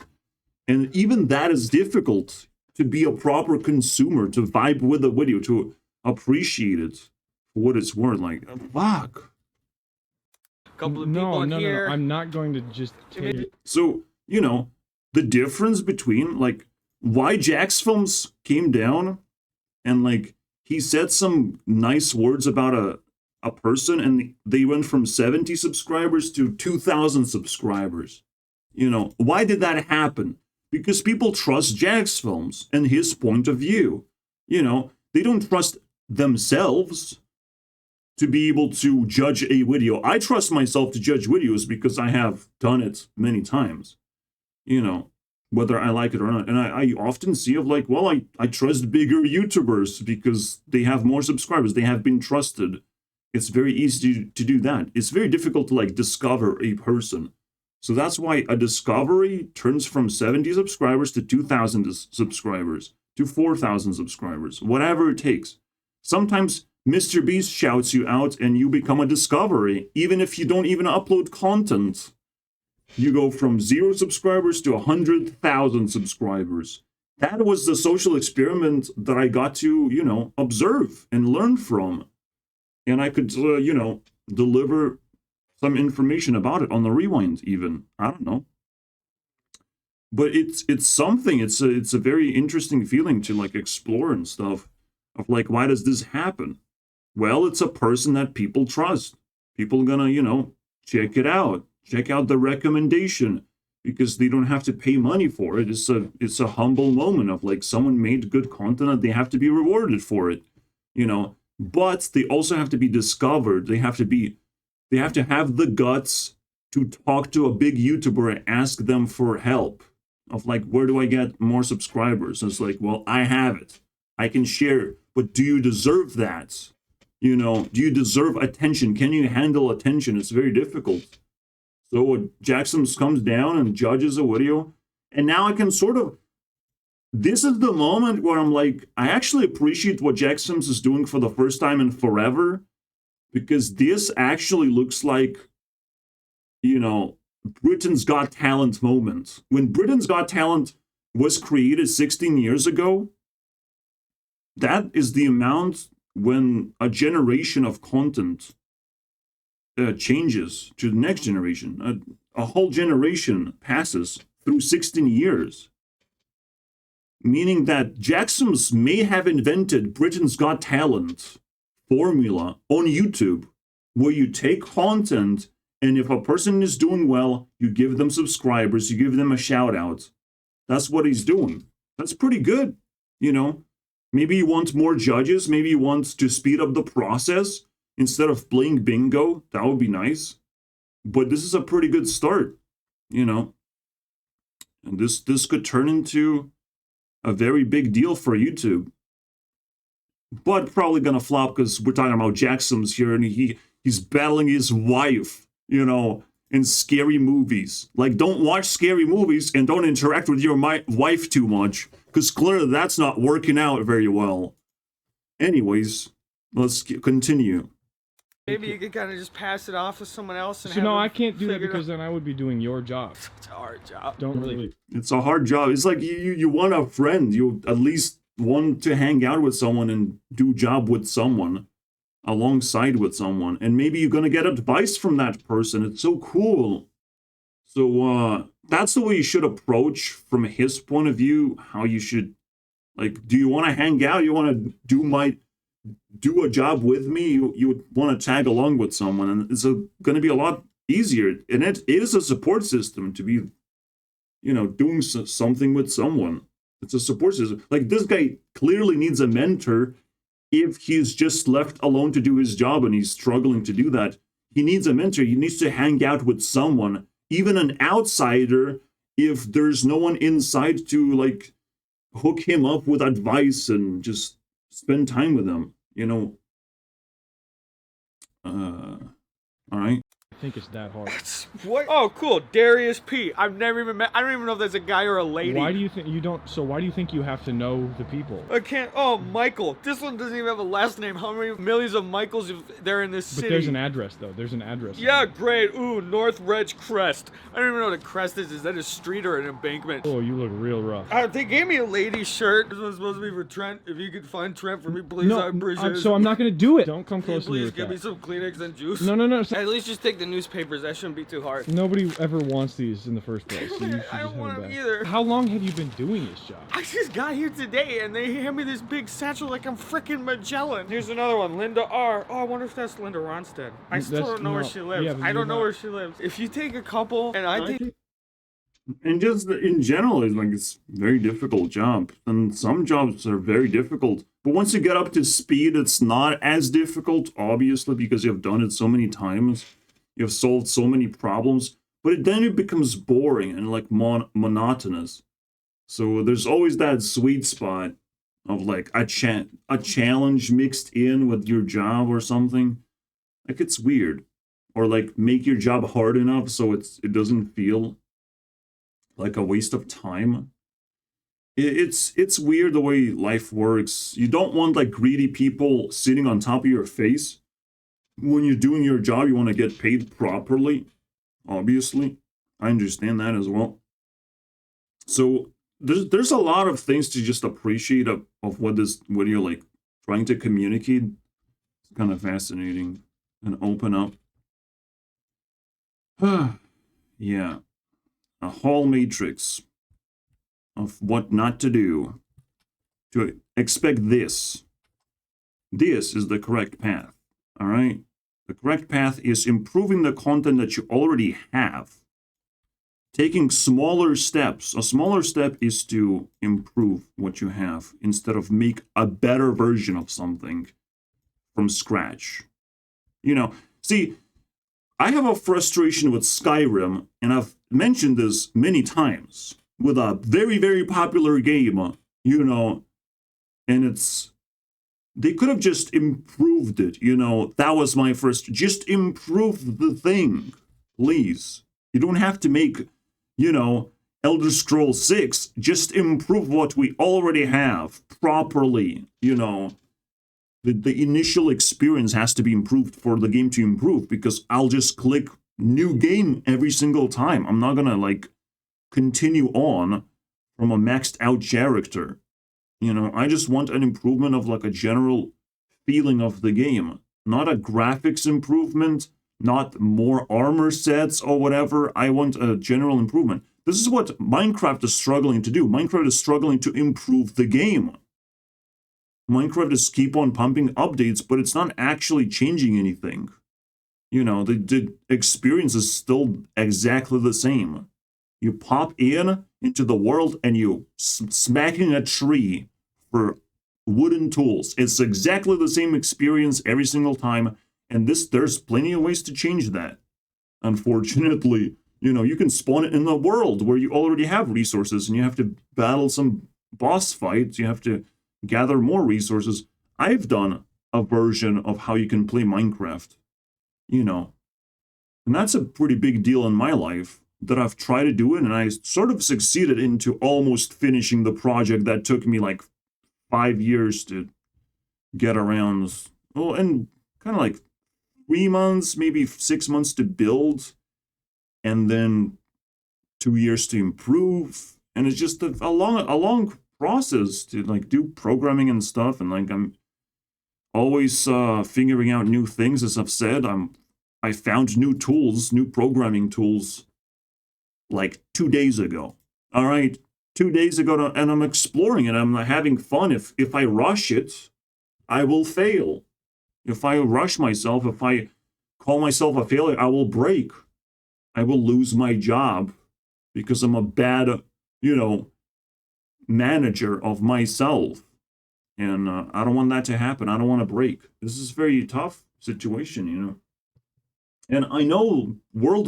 And even that is difficult. to be a proper consumer, to vibe with the video, to appreciate it for what it's worth. Like, fuck. Couple of people in here. No, I'm not going to just take it. So, you know, the difference between, like, why Jack's Films came down and, like, he said some nice words about a person and they went from 70 subscribers to 2,000 subscribers. You know, why did that happen? Because people trust Jack's Films and his point of view. You know, they don't trust themselves to be able to judge a video. I trust myself to judge videos because I have done it many times, you know, whether I like it or not. And I often see of like, well, I trust bigger YouTubers because they have more subscribers. They have been trusted. It's very easy to do that. It's very difficult to like discover a person. So that's why a discovery turns from 70 subscribers to 2,000 subscribers to 4,000 subscribers, whatever it takes. Sometimes Mr. Beast shouts you out and you become a discovery, even if you don't even upload content. You go from 0 subscribers to 100,000 subscribers. That was the social experiment that I got to, you know, observe and learn from. And I could, you know, deliver some information about it on the Rewind even. I don't know. But it's something, it's a very interesting feeling to like explore and stuff. Of like, why does this happen? Well, it's a person that people trust. People are gonna, you know, check it out. Check out the recommendation because they don't have to pay money for it. It's a humble moment of like someone made good content and they have to be rewarded for it, you know. But they also have to be discovered. They have to have the guts to talk to a big YouTuber and ask them for help. Of like, where do I get more subscribers? And it's like, well, I have it. I can share it. But do you deserve that? You know, do you deserve attention? Can you handle attention? It's very difficult. So Jackson comes down and judges a video. And now I can sort of, this is the moment where I'm like, I actually appreciate what Jackson is doing for the first time in forever. Because this actually looks like, you know, Britain's Got Talent moment. When Britain's Got Talent was created 16 years ago, that is the amount when a generation of content changes to the next generation. A whole generation passes through 16 years. Meaning that Jackson's may have invented Britain's Got Talent formula on YouTube, where you take content and if a person is doing well, you give them subscribers, you give them a shout out. That's what he's doing. That's pretty good, you know. Maybe you want more judges. Maybe you want to speed up the process instead of playing bingo. That would be nice. But this is a pretty good start, you know. And this could turn into a very big deal for YouTube. But probably gonna flop because we're talking about Jackson's here and he's battling his wife, you know, in scary movies. Like, don't watch scary movies and don't interact with your wife too much. Because clearly that's not working out very well. Anyways, let's continue. Maybe you could kind of just pass it off to someone else. And so no, I can't do that because then I would be doing your job. It's a hard job. Don't really. It's a hard job. It's like you want a friend. You at least want to hang out with someone and do job with someone, alongside with someone. And maybe you're going to get advice from that person. It's so cool. So that's the way you should approach from his point of view, how you should, like, do you want to hang out? You want to do a job with me? You would want to tag along with someone, and it's going to be a lot easier. And it is a support system to be, you know, doing something with someone. It's a support system. Like, this guy clearly needs a mentor if he's just left alone to do his job and he's struggling to do that. He needs a mentor. He needs to hang out with someone, even an outsider, if there's no one inside to like hook him up with advice and just spend time with him, you know. All right. I think it's that hard. It's What? Oh, cool. Darius P. I've never even met. I don't even know if that's a guy or a lady. Why do you think you don't? So why do you think you have to know the people? I can't. Oh, Michael. This one doesn't even have a last name. How many millions of Michaels there in this city? But there's an address though. There's an address. Yeah, great. Ooh, North Reg Crest. I don't even know what a crest is. Is that a street or an embankment? Oh, you look real rough. They gave me a lady shirt. This one's supposed to be for Trent. If you could find Trent for me, please, I appreciate it. So I'm not gonna do it. Don't come close to me Please with give me that. some Kleenex and juice. No. At least just take the newspapers. That shouldn't be too hard. Nobody ever wants these in the first place. So you should I just don't have want them them back. either. How long have you been doing this job? I just got here today and they hand me this big satchel like I'm freaking Magellan. Here's another one, Linda R. Oh, I wonder if that's Linda Ronstadt. I still don't know where she lives. Yeah, but I don't know not- where she lives. If you take a couple and I take... And just in general, it's a very difficult job. And some jobs are very difficult. But once you get up to speed, it's not as difficult, obviously, because you've done it so many times. You've solved so many problems. But then it becomes boring and like monotonous. So there's always that sweet spot of like a challenge mixed in with your job or something. Like it's weird. Or like make your job hard enough so it doesn't feel like a waste of time. It's weird the way life works. You don't want like greedy people sitting on top of your face. When you're doing your job, you want to get paid properly. Obviously, I understand that as well. So there's a lot of things to just appreciate of what you're like trying to communicate. It's kind of fascinating and open up. Yeah, a whole matrix of what not to do. To expect this. This is the correct path. All right. The correct path is improving the content that you already have. Taking smaller steps. A smaller step is to improve what you have instead of make a better version of something from scratch. See, I have a frustration with Skyrim, and I've mentioned this many times, with a very, very popular game, and they could have just improved it, that was my first, just improve the thing, please. You don't have to make, Elder Scrolls 6, just improve what we already have properly, The initial experience has to be improved for the game to improve, because I'll just click new game every single time. I'm not gonna continue on from a maxed out character. I just want an improvement of a general feeling of the game, not a graphics improvement, not more armor sets or whatever. I want a general improvement. This is what Minecraft is struggling to do. Minecraft is struggling to improve the game. Minecraft is keep on pumping updates, but it's not actually changing anything. The experience is still exactly the same. You pop into the world and you smacking a tree for wooden tools. It's exactly the same experience every single time, and there's plenty of ways to change that. Unfortunately, you can spawn it in the world where you already have resources and you have to battle some boss fights. You have to gather more resources. I've done a version of how you can play Minecraft, and that's a pretty big deal in my life that I've tried to do it, and I sort of succeeded into almost finishing the project that took me 5 years to get around. Well, and kind of 3 months, maybe 6 months to build, and then 2 years to improve. And it's just a long process to do programming and stuff, and I'm always figuring out new things. As I've said, I found new tools, new programming tools 2 days ago. All right, 2 days ago, and I'm exploring it. I'm having fun. If I rush it, I will fail. If I rush myself, if I call myself a failure, I will break. I will lose my job because I'm a bad, manager of myself. And I don't want that to happen. I don't want to break. This is a very tough situation, And I know world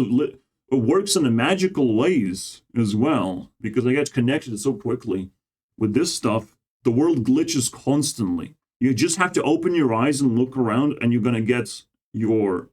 works in a magical ways as well, because I get connected so quickly with this stuff. The world glitches constantly. You just have to open your eyes and look around, and you're going to get your,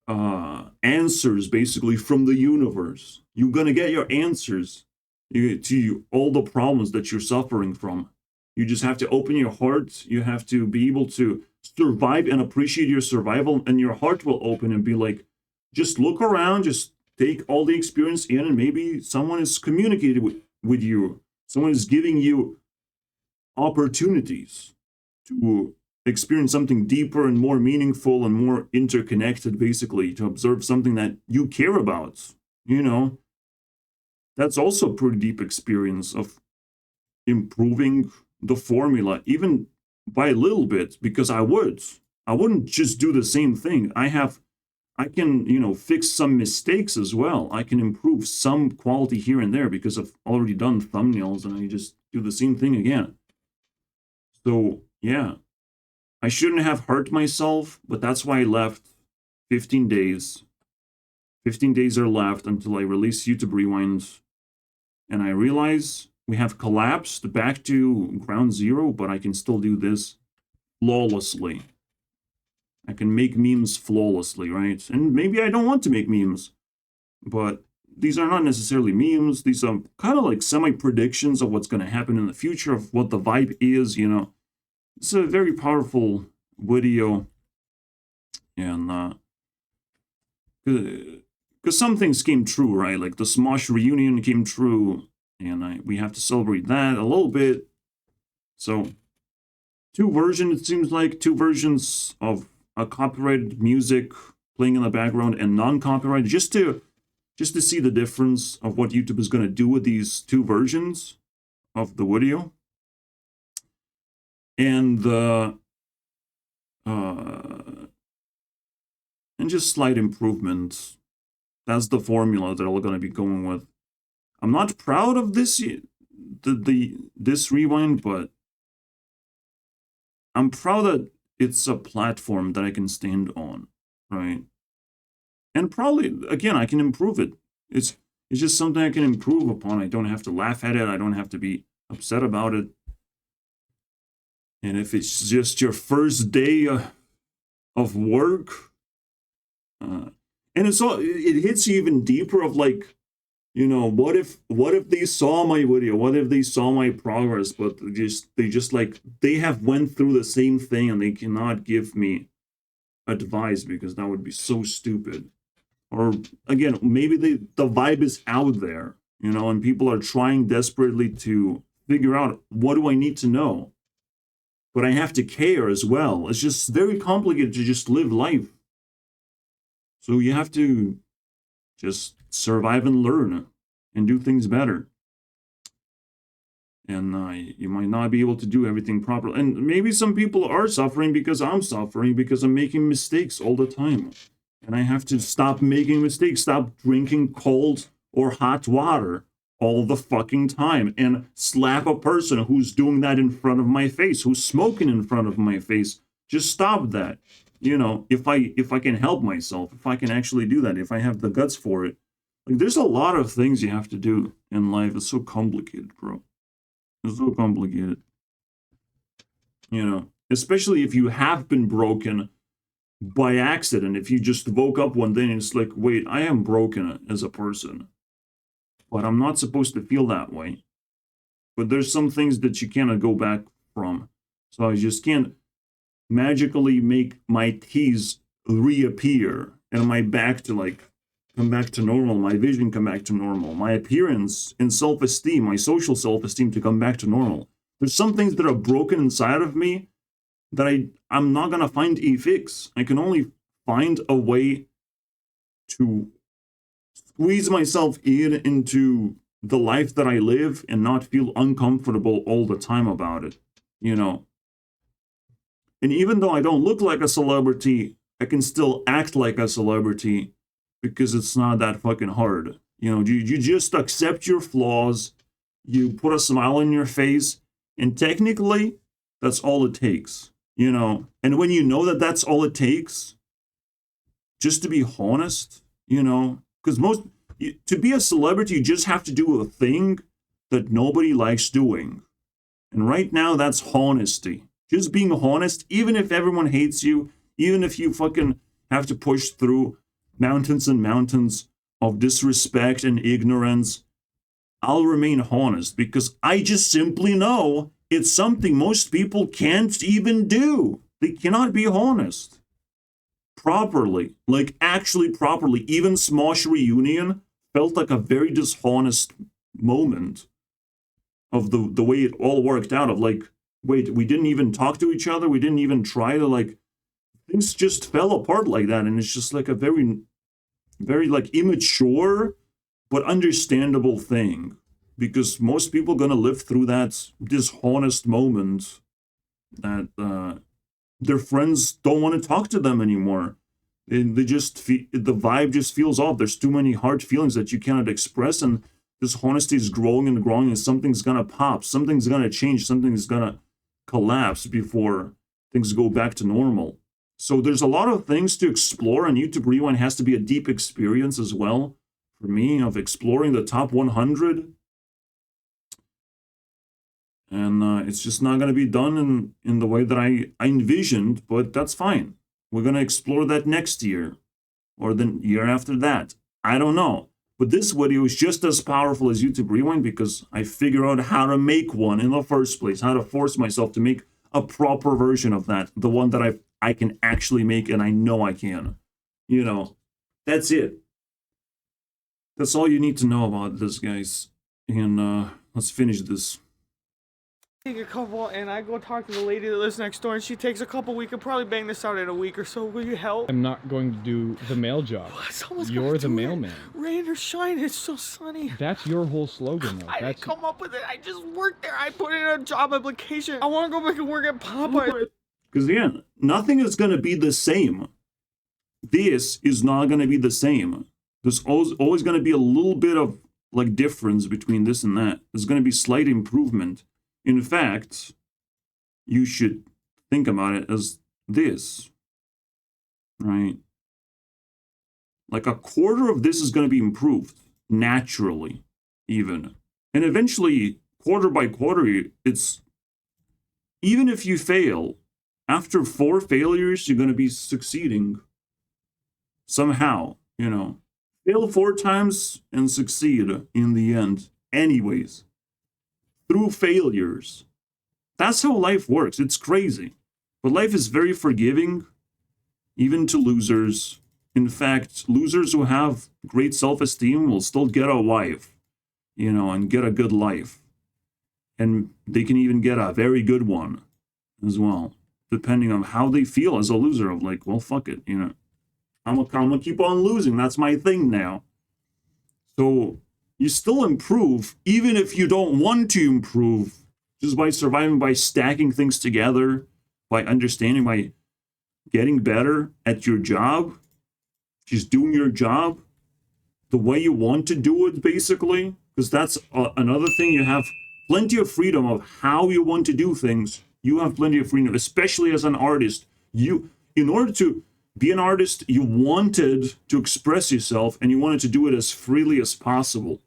answers basically from the universe. You're gonna get your answers to all the problems that you're suffering from. You just have to open your heart. You have to be able to survive and appreciate your survival, and your heart will open and be like, just look around, just take all the experience in, and maybe someone is communicating with you. Someone is giving you opportunities to experience something deeper and more meaningful and more interconnected, basically, to observe something that you care about. You know, that's also a pretty deep experience of improving the formula, even by a little bit, because I wouldn't just do the same thing. I can, you know, fix some mistakes as well. I can improve some quality here and there because I've already done thumbnails, and I just do the same thing again. So yeah, I shouldn't have hurt myself, but that's why I left 15 days. 15 days are left until I release Youtube Rewind, and I realize we have collapsed back to ground zero, but I can still do this flawlessly. I can make memes flawlessly, right? And maybe I don't want to make memes, but these are not necessarily memes. These are kind of like semi-predictions of what's going to happen in the future, of what the vibe is, you know. It's a very powerful video, and because some things came true, right? Like the Smosh reunion came true, and we have to celebrate that a little bit. So, it seems like two versions of a copyrighted music playing in the background and non-copyrighted, just to see the difference of what YouTube is going to do with these two versions of the video. And and just slight improvements. That's the formula that I'm going to be going with. I'm not proud of this this rewind, but I'm proud that it's a platform that I can stand on, right? And probably, again, I can improve it. It's just something I can improve upon. I don't have to laugh at it. I don't have to be upset about it. And if it's just your first day of work, and it hits you even deeper of like, you know, what if they saw my video? What if they saw my progress, but they have went through the same thing and they cannot give me advice because that would be so stupid. Or again, maybe the vibe is out there, you know, and people are trying desperately to figure out, what do I need to know? But I have to care as well. It's just very complicated to just live life. So you have to just survive and learn and do things better. And you might not be able to do everything properly. And maybe some people are suffering because I'm suffering because I'm making mistakes all the time. And I have to stop making mistakes, stop drinking cold or hot water all the fucking time, and slap a person who's doing that in front of my face, who's smoking in front of my face. Just stop that. You know, if I can help myself, if I can actually do that, if I have the guts for it. Like, there's a lot of things you have to do in life. It's so complicated, bro. It's so complicated. You know, especially if you have been broken by accident. If you just woke up one day and it's like, wait, I am broken as a person, but I'm not supposed to feel that way. But there's some things that you cannot go back from. So I just can't magically make my teeth reappear and my back to like come back to normal, my vision come back to normal, my appearance and self-esteem, my social self-esteem to come back to normal. There's some things that are broken inside of me that I'm not gonna find a fix. I can only find a way to squeeze myself into the life that I live and not feel uncomfortable all the time about it, you know. And even though I don't look like a celebrity, I can still act like a celebrity because it's not that fucking hard. You know, you just accept your flaws, you put a smile on your face, and technically, that's all it takes, you know. And when you know that that's all it takes, just to be honest, you know, because to be a celebrity, you just have to do a thing that nobody likes doing. And right now, that's honesty. Just being honest, even if everyone hates you, even if you fucking have to push through mountains and mountains of disrespect and ignorance, I'll remain honest because I just simply know it's something most people can't even do. They cannot be honest properly, like actually properly. Even Smosh Reunion felt like a very dishonest moment of the way it all worked out, of like, wait, we didn't even talk to each other, we didn't even try to, like, things just fell apart like that. And it's just like a very, very like immature but understandable thing, because most people gonna live through that dishonest moment that their friends don't want to talk to them anymore. And they just the vibe just feels off. There's too many hard feelings that you cannot express, and this honesty is growing and growing, and something's gonna pop, something's gonna change, something's gonna collapse before things go back to normal. So there's a lot of things to explore, and Youtube Rewind has to be a deep experience as well for me, of exploring the top 100. And it's just not going to be done in the way that I envisioned, but that's fine. We're going to explore that next year or the year after that. I don't know. But this video is just as powerful as Youtube Rewind because I figured out how to make one in the first place, how to force myself to make a proper version of that, the one that I can actually make, and I know I can. You know, that's it. That's all you need to know about this, guys. And let's finish this. Take a couple, and I go talk to the lady that lives next door, and she takes a couple. We could probably bang this out in a week or so. Will you help? I'm not going to do the mail job. You're the mailman. Rain or shine, it's so sunny. That's your whole slogan, though. I didn't come up with it. I just worked there. I put in a job application. I want to go back and work at Popeye. Because again, nothing is going to be the same. This is not going to be the same. There's always going to be a little bit of like difference between this and that. There's going to be slight improvement. In fact, you should think about it as this, right? Like a quarter of this is going to be improved naturally, even. And eventually, quarter by quarter, it's, even if you fail, after 4 failures, you're going to be succeeding somehow, you know. Fail 4 times and succeed in the end, anyways. Through failures. That's how life works. It's crazy. But life is very forgiving, even to losers. In fact, losers who have great self-esteem will still get a wife, you know, and get a good life. And they can even get a very good one as well, depending on how they feel as a loser, of like, well, fuck it, you know. I'm gonna keep on losing. That's my thing now. So you still improve, even if you don't want to improve, just by surviving, by stacking things together, by understanding, by getting better at your job, just doing your job the way you want to do it, basically. Because that's another thing. You have plenty of freedom of how you want to do things. You have plenty of freedom, especially as an artist. In order to be an artist, you wanted to express yourself, and you wanted to do it as freely as possible.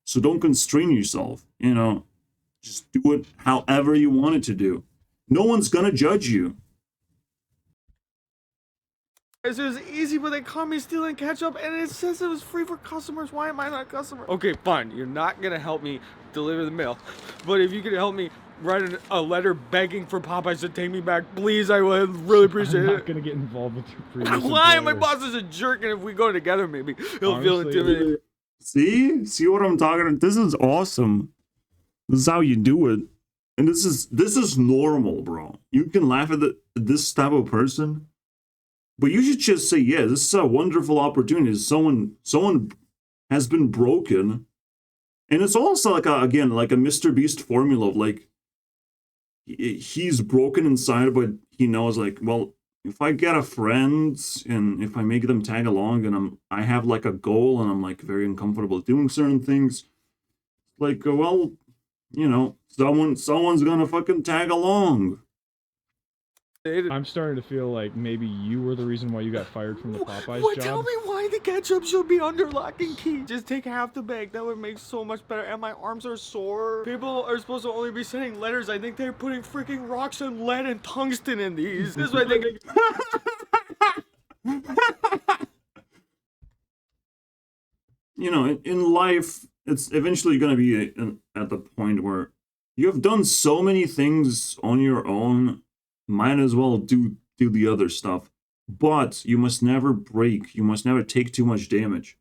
So don't constrain yourself, you know. Just do it however you want it to do. No one's gonna judge you. It was easy, but they caught me stealing ketchup, and it says it was free for customers. Why am I not a customer? Okay, fine. You're not gonna help me deliver the mail, but if you could help me write a letter begging for Popeyes to take me back, please, I would really appreciate it. I'm not gonna get involved with your previous Why? employer. My boss is a jerk, and if we go together, maybe he'll feel intimidated. See what I'm talking about? This is awesome. This is how you do it. And this is normal, bro. You can laugh at this type of person, but you should just say, yeah, this is a wonderful opportunity. Someone has been broken. And it's also like again, like a Mr. Beast formula of like, he's broken inside, but he knows like, well, if I get a friend and if I make them tag along and I have like a goal and I'm like very uncomfortable doing certain things, like, well, you know, someone's gonna fucking tag along. I'm starting to feel like maybe you were the reason why you got fired from the Popeyes job. Tell me why the ketchup should be under lock and key. Just take half the bag. That would make so much better. And my arms are sore. People are supposed to only be sending letters. I think they're putting freaking rocks and lead and tungsten in these. This is what I think. in life, it's eventually going to be at the point where you have done so many things on your own, might as well do the other stuff. But you must never break. You must never take too much damage.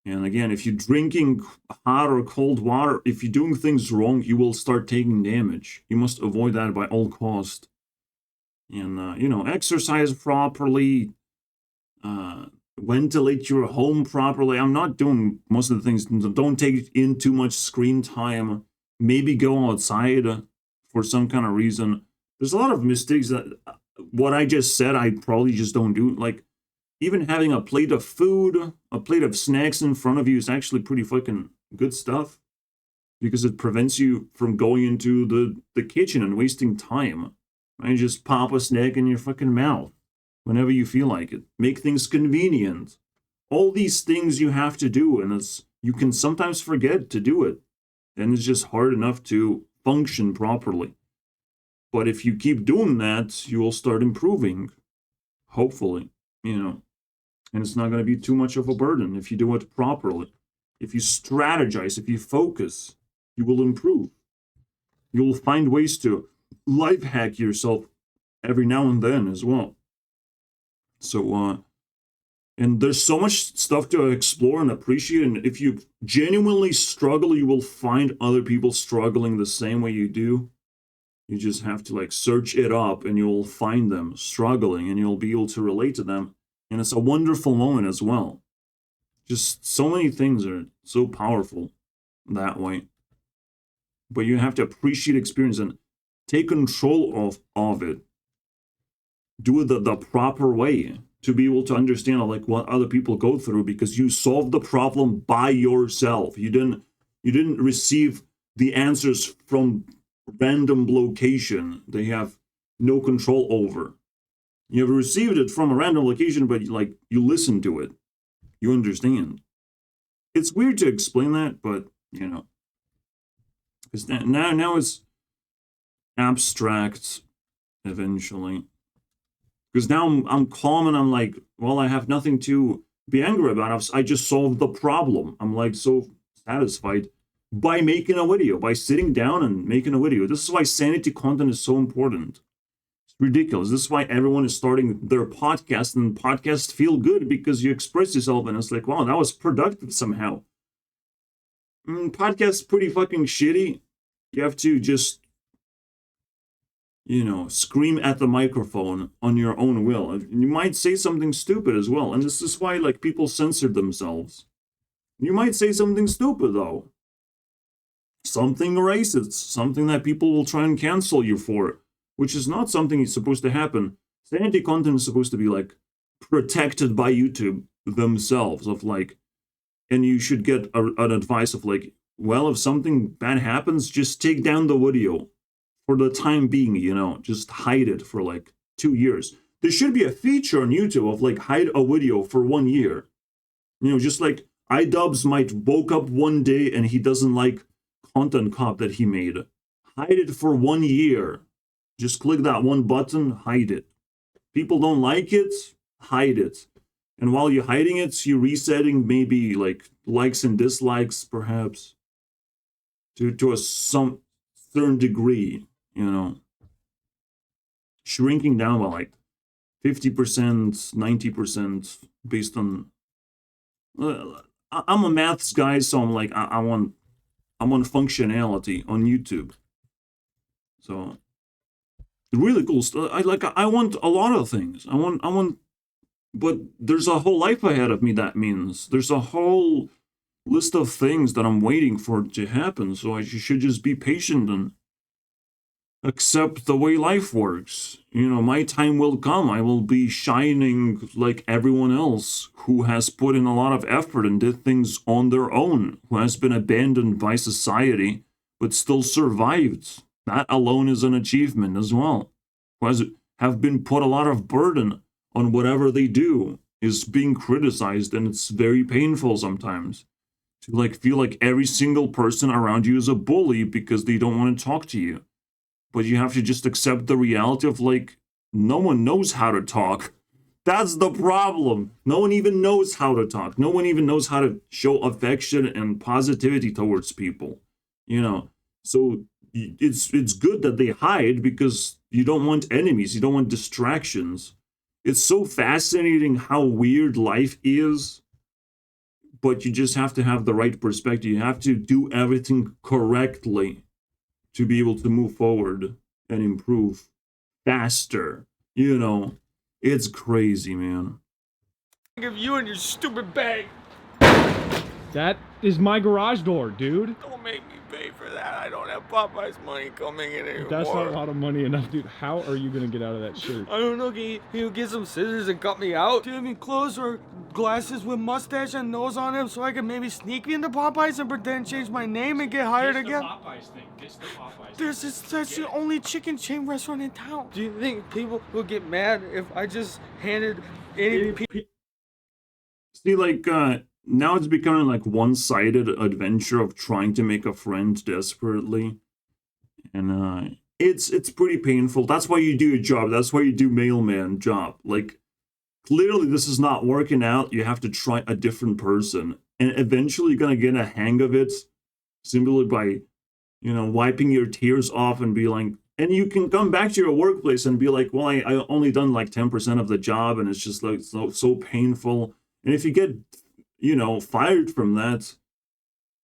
And again, if you're drinking hot or cold water, if you're doing things wrong, you will start taking damage. You must avoid that by all cost. And, exercise properly, ventilate your home properly. I'm not doing most of the things. Don't take in too much screen time. Maybe go outside for some kind of reason. There's a lot of mistakes that what I just said, I probably just don't do. Like, even having a plate of food, a plate of snacks in front of you is actually pretty fucking good stuff. Because it prevents you from going into the kitchen and wasting time. Right? Just pop a snack in your fucking mouth whenever you feel like it. Make things convenient. All these things you have to do, and you can sometimes forget to do it. And it's just hard enough to function properly. But if you keep doing that, you will start improving. Hopefully, And it's not going to be too much of a burden if you do it properly. If you strategize, if you focus, you will improve. You will find ways to life hack yourself every now and then as well. So, and there's so much stuff to explore and appreciate. And if you genuinely struggle, you will find other people struggling the same way you do. You just have to search it up and you'll find them struggling and you'll be able to relate to them. And it's a wonderful moment as well. Just so many things are so powerful that way. But you have to appreciate experience and take control of it. Do it the proper way to be able to understand what other people go through, because you solved the problem by yourself. You didn't receive the answers from random location they have no control over. You have received it from a random location, but you listen to it. You understand. It's weird to explain that, but because now it's abstract eventually. Because now I'm calm and I'm like, well, I have nothing to be angry about. I just solved the problem. I'm so satisfied by making a video, by sitting down and making a video. This is why sanity content is so important. It's ridiculous. This is why everyone is starting their podcast, and podcasts feel good because you express yourself and it's wow, that was productive somehow. Podcasts pretty fucking shitty. You have to just, scream at the microphone on your own will. And you might say something stupid as well. And this is why people censor themselves. You might say something stupid though. Something racist, something that people will try and cancel you for, which is not something that's supposed to happen. Sanity content is supposed to be protected by YouTube themselves and you should get an advice of well, if something bad happens, just take down the video for the time being, just hide it for 2 years. There should be a feature on YouTube of hide a video for 1 year. Just iDubbbz might woke up one day and he doesn't like content cop that he made. Hide it for 1 year. Just click that one button, hide it. People don't like it, hide it. And while you're hiding it, you're resetting maybe likes and dislikes, perhaps, to some certain degree, shrinking down by 50%, 90% based on. I'm a maths guy, so I'm on functionality on YouTube. So really cool stuff. I want a lot of things. I want, but there's a whole life ahead of me. That means there's a whole list of things that I'm waiting for to happen. So I should just be patient and accept the way life works. My time will come. I will be shining like everyone else who has put in a lot of effort and did things on their own, who has been abandoned by society, but still survived. That alone is an achievement as well. Who have been put a lot of burden on whatever they do, is being criticized, and it's very painful sometimes to feel like every single person around you is a bully because they don't want to talk to you. But you have to just accept the reality of no one knows how to talk. That's the problem. No one even knows how to talk. No one even knows how to show affection and positivity towards people. You know, so it's good that they hide because you don't want enemies. You don't want distractions. It's so fascinating how weird life is, but you just have to have the right perspective. You have to do everything correctly to be able to move forward and improve faster. You know, it's crazy, man. Think of you and your stupid bag. That is my garage door, dude. Don't make me pay for that. I don't have Popeye's money coming in anymore. That's not a lot of money enough, dude. How are you gonna get out of that shirt? I don't know. Can you get some scissors and cut me out? Do you have any clothes or glasses with mustache and nose on them so I can maybe sneak into Popeyes and pretend change my name and get hired again? Popeyes thing. It's the Popeyes. That's the only chicken chain restaurant in town. Do you think people will get mad if I just handed any people? See, like, now it's becoming like one-sided adventure of trying to make a friend desperately. And it's pretty painful. That's why you do your job. That's why you do mailman job. Like, clearly this is not working out. You have to try a different person. And eventually you're gonna get a hang of it simply by, you know, wiping your tears off and be like, and you can come back to your workplace and be like, well, I only done like 10% of the job and it's just like so painful. And if you get, you know, fired from that,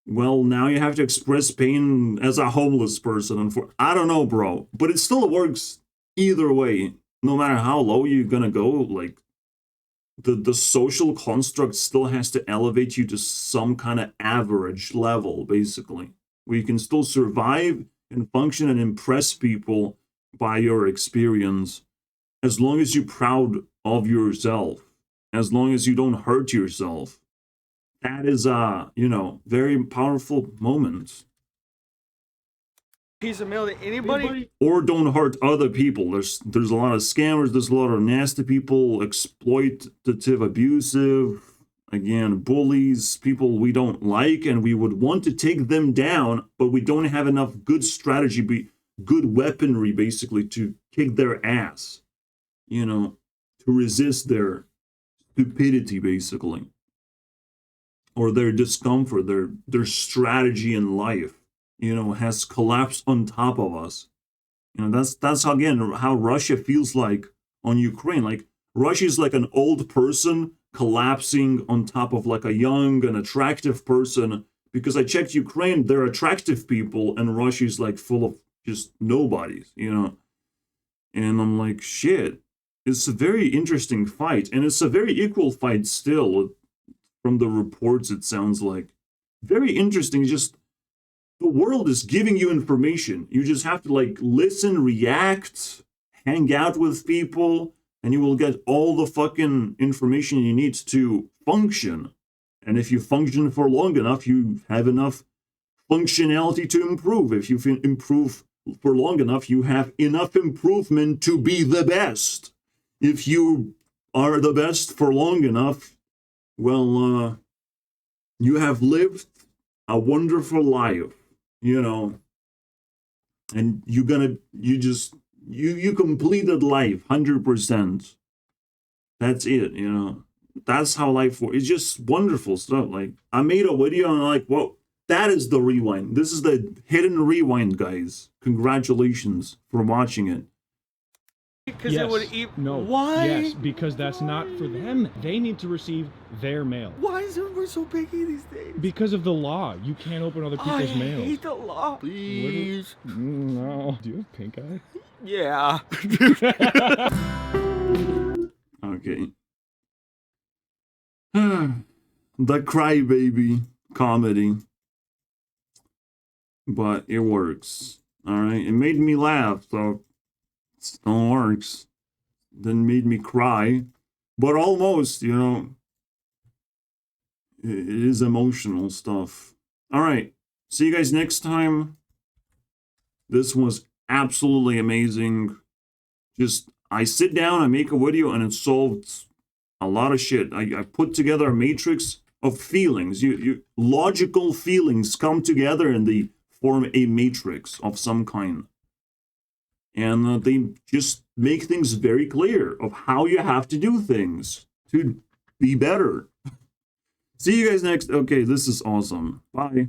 well, now you have to express pain as a homeless person. And I don't know, bro, but it still works either way. No matter how low you're gonna go, like, the social construct still has to elevate you to some kind of average level, basically, where you can still survive and function and impress people by your experience, as long as you're proud of yourself, as long as you don't hurt yourself. That is a, you know, very powerful moment. Piece of mail to anybody? Or don't hurt other people. There's a lot of scammers, there's a lot of nasty people, exploitative, abusive, again, bullies, people we don't like, and we would want to take them down, but we don't have enough good strategy, good weaponry, basically, to kick their ass, you know, to resist their stupidity, basically, or their discomfort, their strategy in life, you know, has collapsed on top of us. You know, that's how, again, how Russia feels like on Ukraine. Like, Russia is like an old person collapsing on top of like a young and attractive person, because I checked Ukraine, they're attractive people, and Russia is like full of just nobodies, you know. And I'm like, shit, it's a very interesting fight, and it's a very equal fight still. From the reports, it sounds like very interesting. Just the world is giving you information. You just have to like listen, react, hang out with people, and you will get all the fucking information you need to function. And if you function for long enough, you have enough functionality to improve. If you improve for long enough, you have enough improvement to be the best. If you are the best for long enough, well, you have lived a wonderful life, you know, and you completed life 100%. That's it, you know. That's how life works. It's just wonderful stuff. Like, I made a video and I'm like, whoa, that is the rewind. This is the hidden rewind, guys. Congratulations for watching it. Because yes. it would eat. No. Why? Yes, because that's not for them. They need to receive their mail. Why is everyone so picky these days? Because of the law. You can't open other people's mail. I hate the law. Please. No. Do you have pink eye? Yeah. Okay. The crybaby comedy. But it works. Alright? It made me laugh, so it still works. Didn't make me cry. But almost, you know. It is emotional stuff. Alright. See you guys next time. This was absolutely amazing. Just, I sit down, I make a video, and it solved a lot of shit. I put together a matrix of feelings. Logical feelings come together and they form a matrix of some kind. And they just make things very clear of how you have to do things to be better. See you guys next. Okay, this is awesome. Bye.